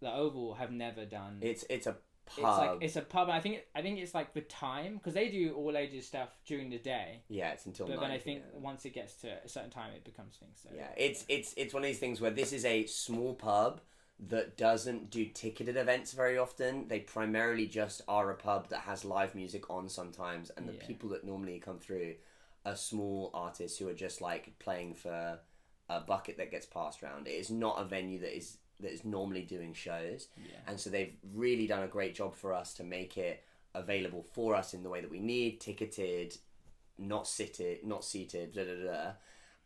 Speaker 1: the Oval have never done.
Speaker 2: It's a pub.
Speaker 1: It's a pub. I think it's the time because they do all ages stuff during the day.
Speaker 2: Yeah, it's until.
Speaker 1: But then I think once it gets to a certain time, it becomes things. So.
Speaker 2: Yeah, it's one of these things where this is a small pub that doesn't do ticketed events very often. They primarily just are a pub that has live music on sometimes, and the people that normally come through are small artists who are just like playing for a bucket that gets passed around. It is not a venue that is normally doing shows, and so they've really done a great job for us to make it available for us in the way that we need, ticketed, not seated, blah, blah, blah.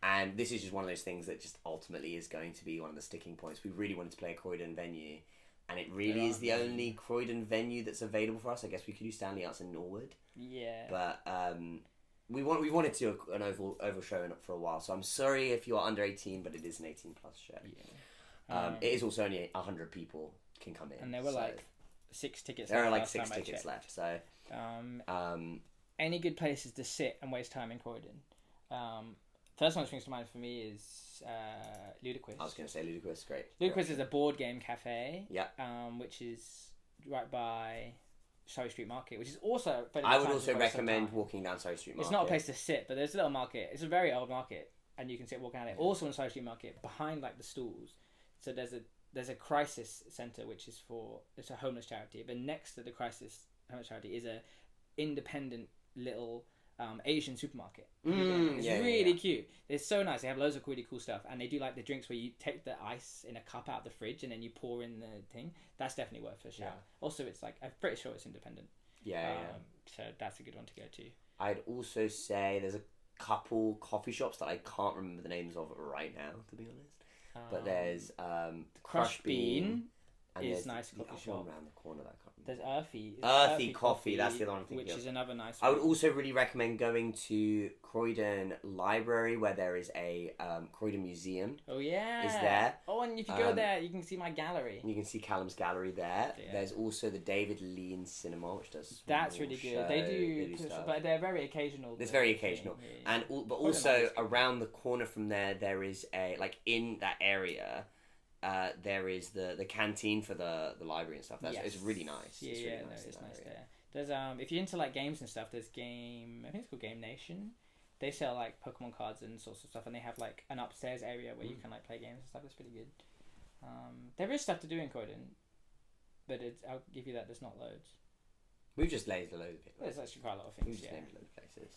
Speaker 2: And this is just one of those things that just ultimately is going to be one of the sticking points. We really wanted to play a Croydon venue, and it really is the only Croydon venue that's available for us. I guess we could do Stanley Arts in Norwood.
Speaker 1: Yeah.
Speaker 2: But we wanted to do an oval show for a while, so I'm sorry if you're under 18, but it is an 18 plus show. Yeah. It is also only 100 people can come in.
Speaker 1: And there were like 6 tickets.
Speaker 2: There are like 6 tickets left. So
Speaker 1: any good places to sit and waste time in Croydon? First one that springs to mind for me is Ludicrous.
Speaker 2: I was going to say Ludicrous, great.
Speaker 1: Ludicrous is a board game cafe.
Speaker 2: Yeah.
Speaker 1: Which is right by Surrey Street Market, which is also...
Speaker 2: I would also recommend walking down Surrey Street Market.
Speaker 1: It's not a place to sit, but there's a little market. It's a very old market, and you can sit walking out it. Also on Surrey Street Market, behind like the stalls. So there's a crisis centre, which is it's a homeless charity. But next to the crisis homeless charity is a independent little Asian supermarket. It's really cute. It's so nice. They have loads of really cool stuff, and they do like the drinks where you take the ice in a cup out of the fridge and then you pour in the thing. That's definitely worth a shout. Also, it's like, I'm pretty sure it's independent. So that's a good one to go to.
Speaker 2: I'd also say there's a couple coffee shops that I can't remember the names of right now, to be honest. But there's Crush Bean. And
Speaker 1: is nice coffee shop.
Speaker 2: Around the corner that I can't remember.
Speaker 1: There's
Speaker 2: Earthy Coffee. That's the other one I'm thinking
Speaker 1: which
Speaker 2: of.
Speaker 1: is another nice
Speaker 2: I
Speaker 1: one.
Speaker 2: would also really recommend going to Croydon Library, where there is a Croydon Museum.
Speaker 1: Oh yeah.
Speaker 2: Is there?
Speaker 1: Oh, and if you go there, you can see my gallery.
Speaker 2: You can see Callum's gallery there. Yeah. There's also the David Lean Cinema, which does.
Speaker 1: That's really good. They do stuff, but they're very occasional.
Speaker 2: It's very occasional, but also around the corner from there, there is in that area. There is the canteen for the library and stuff. It's really nice.
Speaker 1: Yeah, it's nice there. There's if you're into like games and stuff, there's I think it's called Game Nation. They sell like Pokemon cards and sorts of stuff, and they have like an upstairs area where you can like play games and stuff. It's pretty good. There is stuff to do in Croydon, but I'll give you that there's not loads.
Speaker 2: We've just laid a load of it.
Speaker 1: There's actually quite a lot of things.
Speaker 2: We've just named a load of places.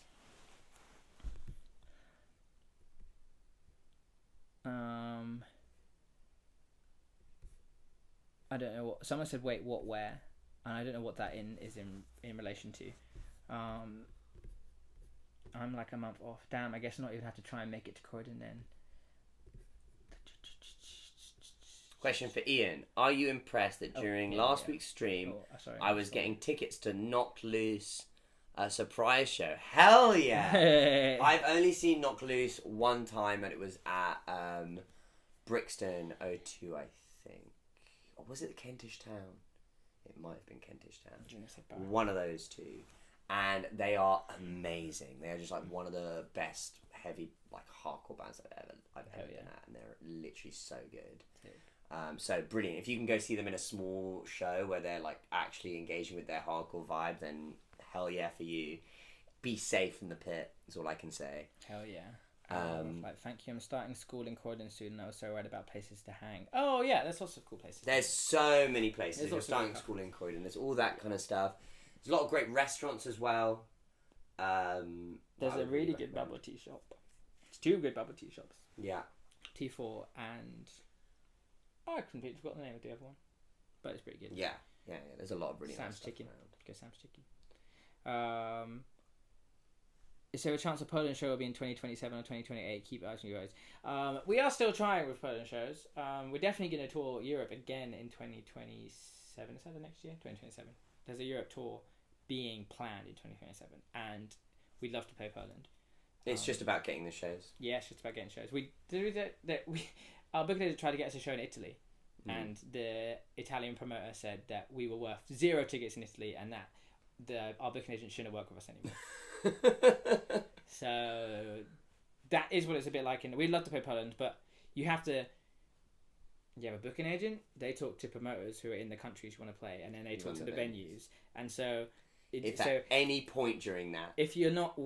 Speaker 1: I don't know what someone said. Wait, what? Where? And I don't know what that is in relation to. I'm like a month off. Damn, I guess not even have to try and make it to Croydon then.
Speaker 2: Question for Ian: are you impressed that during last week's stream, I was getting tickets to Knock Loose, a surprise show? Hell yeah! I've only seen Knock Loose one time, and it was at Brixton O2, I think. Or was it Kentish Town? It might have been Kentish Town. One of those two. And they are amazing. They are just like one of the best heavy like hardcore bands I've ever been at, and they're literally so good. So brilliant. If you can go see them in a small show where they're like actually engaging with their hardcore vibe, then hell yeah for you. Be safe in the pit is all I can say.
Speaker 1: Hell yeah. Thank you. I'm starting school in Croydon soon, and I was so worried about places to hang. Oh yeah, there's lots of cool places.
Speaker 2: There's so many places. If you're starting school in Croydon, there's all that kind of stuff. There's a lot of great restaurants as well.
Speaker 1: There's a really good bubble tea shop. It's 2 good bubble tea shops.
Speaker 2: Yeah.
Speaker 1: T4 and I completely forgot the name of the other one, but it's pretty good.
Speaker 2: Yeah. There's a lot of really
Speaker 1: Sam's
Speaker 2: nice
Speaker 1: Chicken.
Speaker 2: Around.
Speaker 1: Go Sam's Chicken. Is there a chance a Poland show will be in 2027 or 2028? Keep asking you guys. We are still trying with Poland shows. We're definitely going to tour Europe again in 2027. Is that the next year? 2027. There's a Europe tour being planned in 2027, and we'd love to play Poland.
Speaker 2: It's just about getting the shows.
Speaker 1: Yeah, it's just about getting shows. Our booking agent tried to get us a show in Italy, and the Italian promoter said that we were worth 0 tickets in Italy, and that our booking agent shouldn't work with us anymore. So that is what it's a bit like. We'd love to play Poland, but you have a booking agent. They talk to promoters who are in the countries you want to play, and then they talk to the venues. And so,
Speaker 2: at any point during that,
Speaker 1: if you're not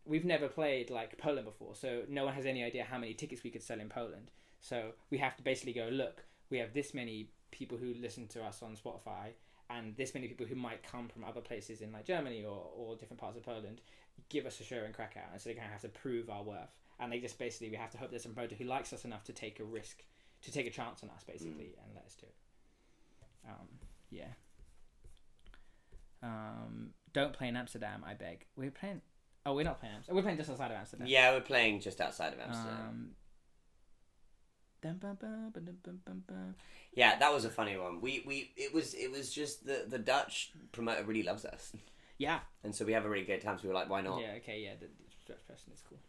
Speaker 1: we've never played like Poland before, so no one has any idea how many tickets we could sell in Poland. So we have to basically go, look, we have this many people who listen to us on Spotify, and this many people who might come from other places in like Germany or different parts of Poland, give us a show in Krakow, and so they kind of have to prove our worth. And they just basically, we have to hope there's some promoter who likes us enough to take a risk, to take a chance on us, basically, and let us do it. Yeah. Don't play in Amsterdam, I beg. We're playing. Oh, we're not playing Amsterdam. We're playing just outside of Amsterdam.
Speaker 2: Yeah, we're playing just outside of Amsterdam. Yeah, that was a funny one. It was just the Dutch promoter really loves us.
Speaker 1: Yeah.
Speaker 2: And so we have a really good time. So we were like, why not?
Speaker 1: Yeah. Okay. Yeah. The Dutch person is cool.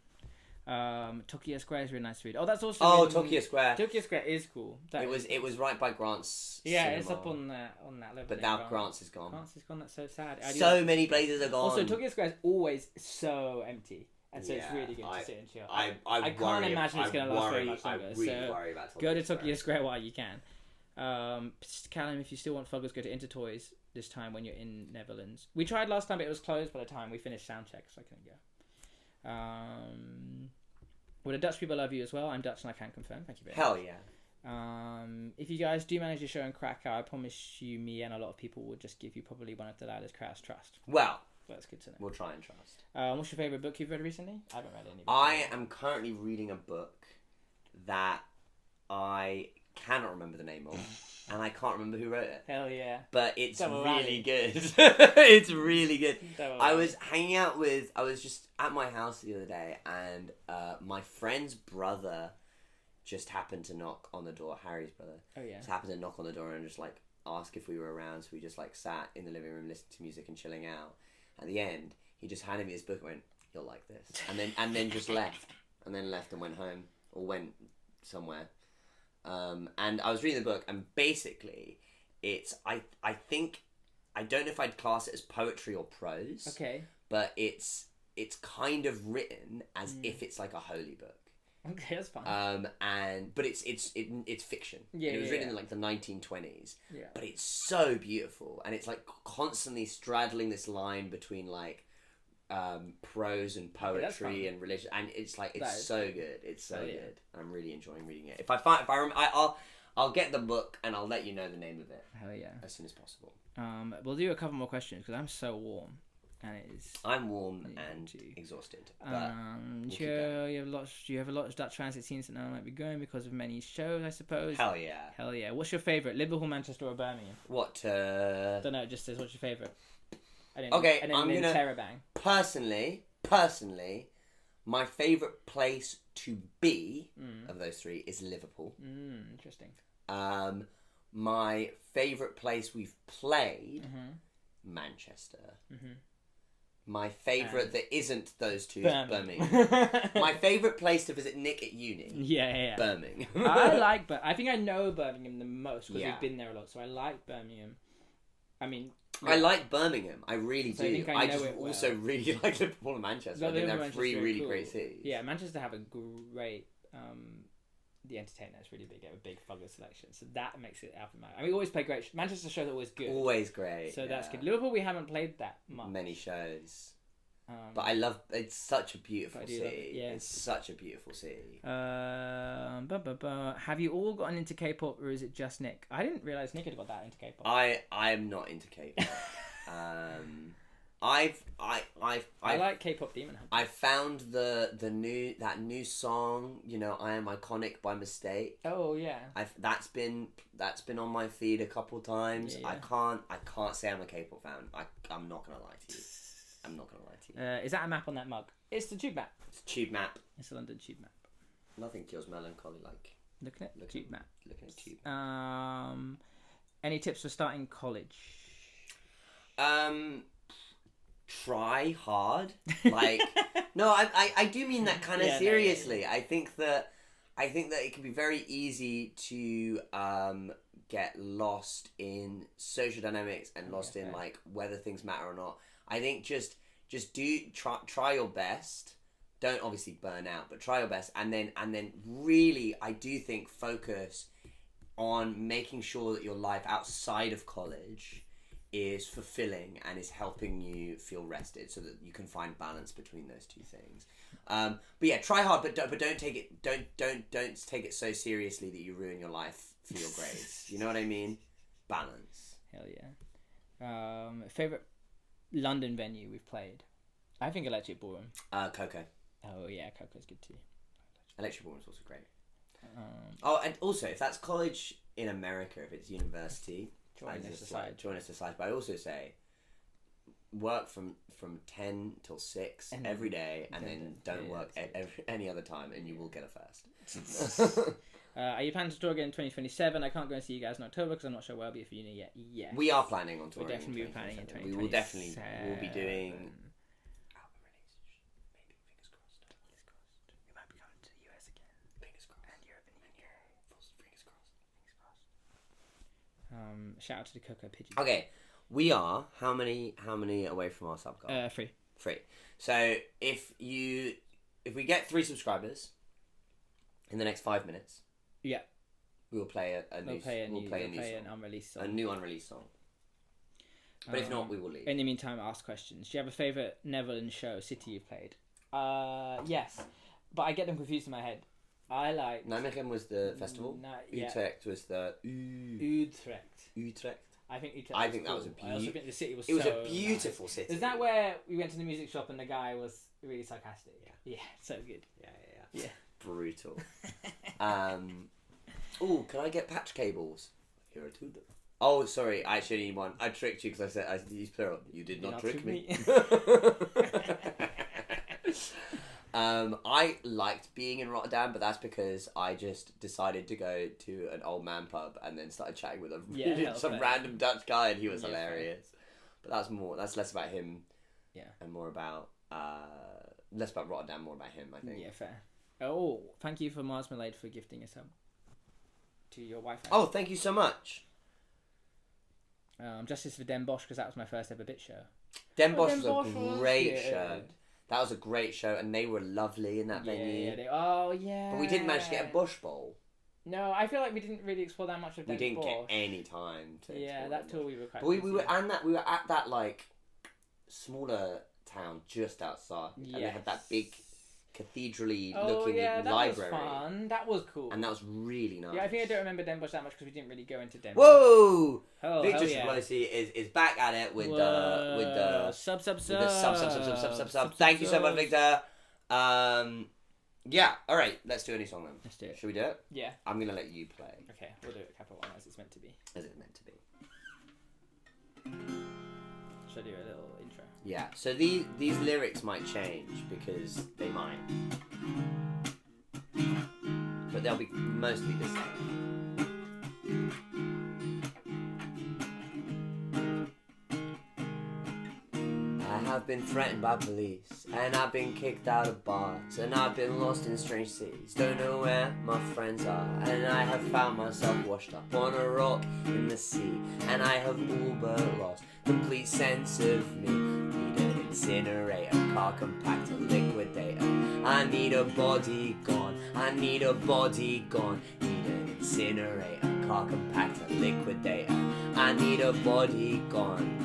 Speaker 1: Tokyo Square is really nice to read. Oh, that's also.
Speaker 2: Oh, Tokyo Square.
Speaker 1: Tokyo Square is cool.
Speaker 2: It was right by Grant's.
Speaker 1: Yeah,
Speaker 2: cinema.
Speaker 1: it's up on that level.
Speaker 2: But now Grant's is gone.
Speaker 1: Grant's is gone. That's so sad.
Speaker 2: Many places are gone.
Speaker 1: Also, Tokyo Square is always so empty, and so it's really good to sit and chill. I can't imagine it's going to last very much longer. Worry about go to Tokyo Square while you can. Callum, if you still want Fuggles, go to Intertoys this time when you're in Netherlands. We tried last time, but it was closed by the time we finished sound check, so I couldn't go. Well, the Dutch people love you as well. I'm Dutch and I can confirm. Thank you very much.
Speaker 2: Hell yeah.
Speaker 1: If you guys do manage a show in Krakow, I promise you, me and a lot of people will just give you probably one of the loudest crowds trust.
Speaker 2: Well,
Speaker 1: that's good to know.
Speaker 2: We'll try and trust.
Speaker 1: What's your favourite book you've read recently? I haven't read any.
Speaker 2: I am currently reading a book that I cannot remember the name of, and I can't remember who wrote it.
Speaker 1: Hell yeah.
Speaker 2: But it's really good. It's really good. I was just at my house the other day, and my friend's brother just happened to knock on the door. Harry's brother.
Speaker 1: Oh yeah.
Speaker 2: Just happened to knock on the door and just like ask if we were around. So we just like sat in the living room listening to music and chilling out. At the end, he just handed me his book and went, "You'll like this," and then just left, and went home or went somewhere. And I was reading the book, and basically, it's I think I don't know if I'd class it as poetry or prose.
Speaker 1: Okay.
Speaker 2: But it's kind of written as if it's like a holy book.
Speaker 1: Okay, that's fine.
Speaker 2: But it's fiction.
Speaker 1: Yeah.
Speaker 2: And it was written in like the 1920s.
Speaker 1: Yeah.
Speaker 2: But it's so beautiful, and it's like constantly straddling this line between like prose and poetry and religion, and it's like so good. It's so good. I'm really enjoying reading it. I'll get the book and I'll let you know the name of it.
Speaker 1: Hell yeah!
Speaker 2: As soon as possible.
Speaker 1: We'll do a couple more questions because I'm so warm, and it is.
Speaker 2: I'm warm and exhausted. But
Speaker 1: you have a lot of Dutch fans. It seems that now might be going because of many shows, I suppose.
Speaker 2: Hell yeah!
Speaker 1: What's your favourite? Liverpool, Manchester, or Birmingham?
Speaker 2: What?
Speaker 1: Don't know. It just says what's your favourite.
Speaker 2: I'm gonna personally, my favourite place to be of those three is Liverpool.
Speaker 1: Interesting.
Speaker 2: My favourite place we've played, Manchester. My favourite that isn't those two is Birmingham. My favourite place to visit Nick at uni.
Speaker 1: Yeah.
Speaker 2: Birmingham.
Speaker 1: I think I know Birmingham the most because we've been there a lot. So I like Birmingham. I mean,
Speaker 2: I like Birmingham. I really do.
Speaker 1: I
Speaker 2: just also really like Liverpool and Manchester. I think they're three really great cities.
Speaker 1: Yeah, Manchester have a great. The entertainer is really big. They have a big Fugger selection, so that makes it out of my. I mean, we always play great. Manchester shows are always good.
Speaker 2: Always great.
Speaker 1: So that's good. Liverpool, we haven't played that much.
Speaker 2: Many shows. But I love. It's such a beautiful city. It's such a beautiful city.
Speaker 1: Have you all gotten into K-pop, or is it just Nick? I didn't realize Nick had got that into K-pop.
Speaker 2: I'm not into K-pop. I
Speaker 1: like K-pop Demon Hunter.
Speaker 2: I found that new song, I Am Iconic by Mistake.
Speaker 1: Oh yeah.
Speaker 2: That's been on my feed a couple times.
Speaker 1: Yeah.
Speaker 2: I can't say I'm a K-pop fan. I'm not gonna lie to you.
Speaker 1: Is that a map on that mug? It's the tube map.
Speaker 2: It's a tube map.
Speaker 1: It's a London tube map.
Speaker 2: Nothing kills melancholy like
Speaker 1: looking at tube map.
Speaker 2: Looking at tube map.
Speaker 1: Any tips for starting college?
Speaker 2: Try hard. Like no, I do mean that kind of seriously.
Speaker 1: No.
Speaker 2: I think that it can be very easy to get lost in social dynamics and lost in like whether things matter or not. I think just try your best. Don't obviously burn out, but try your best, and then really I do think focus on making sure that your life outside of college is fulfilling and is helping you feel rested so that you can find balance between those two things. But yeah, try hard, but don't take it don't take it so seriously that you ruin your life for your grades. You know what I mean? Balance.
Speaker 1: Hell yeah. Favorite London venue we've played? I think Electric Ballroom.
Speaker 2: Coco.
Speaker 1: Oh yeah, Coco's good too.
Speaker 2: Electric Ballroom's also great. And also if that's college in America, if it's university, join us aside. But I also say work from 10 till 6 every day, and then don't work any other time, and you will get a first.
Speaker 1: Are you planning to tour again in 2027? I can't go and see you guys in October because I'm not sure where I'll be for uni yet. Yes.
Speaker 2: We are planning on touring.
Speaker 1: We'll definitely be planning in 2027.
Speaker 2: We will definitely. We'll be doing album release. Maybe fingers crossed. We might be going to the US again. Fingers crossed. And Europe and UK. Fingers crossed.
Speaker 1: Shout out to the Coco Pigeon.
Speaker 2: Okay, we are how many away from our sub goal?
Speaker 1: 3.
Speaker 2: So if we get 3 subscribers in the next 5 minutes,
Speaker 1: yeah,
Speaker 2: we will play an
Speaker 1: unreleased song.
Speaker 2: A new unreleased song. But if not, we will leave.
Speaker 1: In the meantime, ask questions. Do you have a favourite Netherlands show, city you've played? Yes, but I get them confused in my head. I like...
Speaker 2: Nijmegen was the festival. Utrecht was the... Utrecht.
Speaker 1: I think Utrecht
Speaker 2: I think that was a
Speaker 1: I also think the city was
Speaker 2: It was a beautiful city.
Speaker 1: Is that where we went to the music shop and the guy was really sarcastic? Yeah, so good. Yeah.
Speaker 2: Brutal. Oh, can I get patch cables? Here are 2 of them. Oh, sorry, I actually need one. I tricked you because I said I used plural. You did not trick me. I liked being in Rotterdam, but that's because I just decided to go to an old man pub and then started chatting with some random Dutch guy, and he was hilarious. Fair. But that's less about him, and more about less about Rotterdam, more about him, I think.
Speaker 1: Yeah, fair. Oh, thank you for Marsmalade for gifting a sub to your Wi-Fi.
Speaker 2: Oh, thank you so much.
Speaker 1: Justice for Den Bosch, because that was my first ever bit show.
Speaker 2: Den Bosch was a great show. That was a great show, and they were lovely in that venue.
Speaker 1: Yeah.
Speaker 2: But we didn't manage to get a Bush Bowl.
Speaker 1: No, I feel like we didn't really explore that much of Den Bosch.
Speaker 2: We didn't get any time to.
Speaker 1: Yeah, that tour we were quite.
Speaker 2: But we were at that like smaller town just outside, and they had that big cathedral-y looking library.
Speaker 1: Was fun. That was cool.
Speaker 2: And that was really nice.
Speaker 1: Yeah, I think I don't remember Den Bosch that much because we didn't really go into Den
Speaker 2: Bosch. Whoa!
Speaker 1: Oh,
Speaker 2: Victor Shablosi is back at it with the
Speaker 1: sub.
Speaker 2: Thank you so much, Victor. Yeah, alright, let's do a new song then.
Speaker 1: Let's do it.
Speaker 2: Should we do it?
Speaker 1: Yeah.
Speaker 2: I'm gonna let you play.
Speaker 1: Okay, we'll do it Capital One as it's meant to be.
Speaker 2: As it's meant to be.
Speaker 1: Should I do a little intro?
Speaker 2: Yeah, so these lyrics might change because they might. But they'll be mostly the same. I have been threatened by police, and I've been kicked out of bars, and I've been lost in strange cities. Don't know where my friends are, and I have found myself washed up on a rock in the sea, and I have all but lost complete sense of me. Need an incinerator, car compactor, liquidator. I need a body gone, I need a body gone. Need an incinerator, car compactor, liquidator. I need a body gone.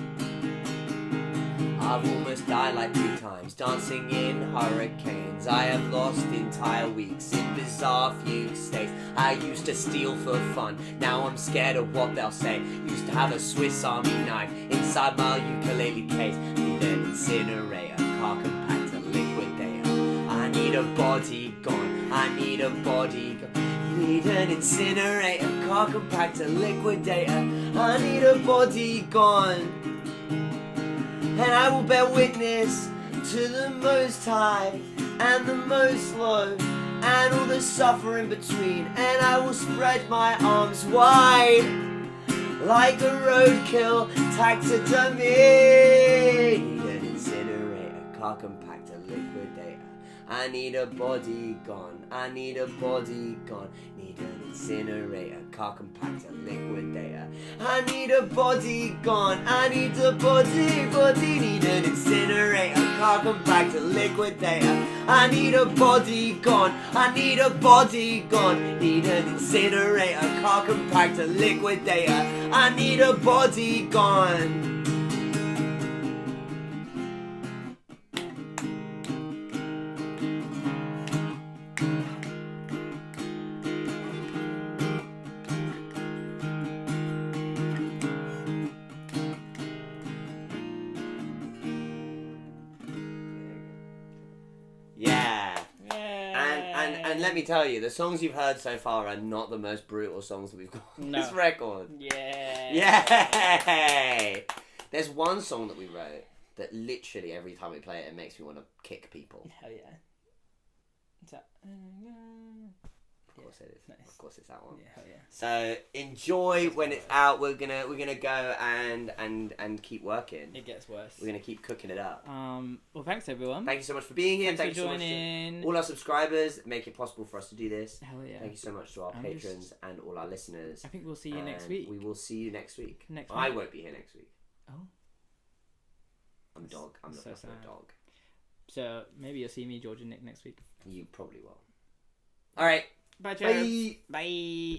Speaker 2: I've almost died like 3 times, dancing in hurricanes. I have lost entire weeks in bizarre fugue states. I used to steal for fun, now I'm scared of what they'll say. Used to have a Swiss Army knife inside my ukulele case. Need an incinerator, car compactor, liquidator. I need a body gone, I need a body gone. Need an incinerator, car compactor, liquidator. I need a body gone. And I will bear witness to the most high and the most low and all the suffering between. And I will spread my arms wide like a roadkill taxidermy. Need an incinerator, car compactor, liquidator. I need a body gone, I need a body gone. Need an incinerator, car compactor, liquidator. I need a body gone, I need a body. Need an incinerator, car compactor, liquidator. I need a body gone, I need a body gone. Need an incinerator, car compactor, liquidator. I need a body gone. And let me tell you, the songs you've heard so far are not the most brutal songs that we've got on this record.
Speaker 1: Yeah.
Speaker 2: Yay! There's one song that we wrote that literally every time we play it, it makes me want to kick people.
Speaker 1: Hell yeah. Is that...
Speaker 2: Of course it is.
Speaker 1: Nice.
Speaker 2: Of course it's that one.
Speaker 1: Yeah, hell yeah.
Speaker 2: So enjoy when it's out. We're gonna go and keep working.
Speaker 1: It gets worse.
Speaker 2: We're gonna keep cooking it up.
Speaker 1: Well, thanks everyone.
Speaker 2: Thank you so much for being here.
Speaker 1: Thanks for
Speaker 2: so much
Speaker 1: joining.
Speaker 2: to all our subscribers that make it possible for us to do this.
Speaker 1: Hell yeah.
Speaker 2: Thank you so much to our patrons and all our listeners.
Speaker 1: I think we'll see you next week.
Speaker 2: We will see you next week.
Speaker 1: Next
Speaker 2: I
Speaker 1: week.
Speaker 2: won't be here next week.
Speaker 1: Oh.
Speaker 2: I'm dog. I'm looking for a dog.
Speaker 1: So maybe you'll see me, George, and Nick next week.
Speaker 2: You probably will. All right.
Speaker 1: Bye, Joe. Bye.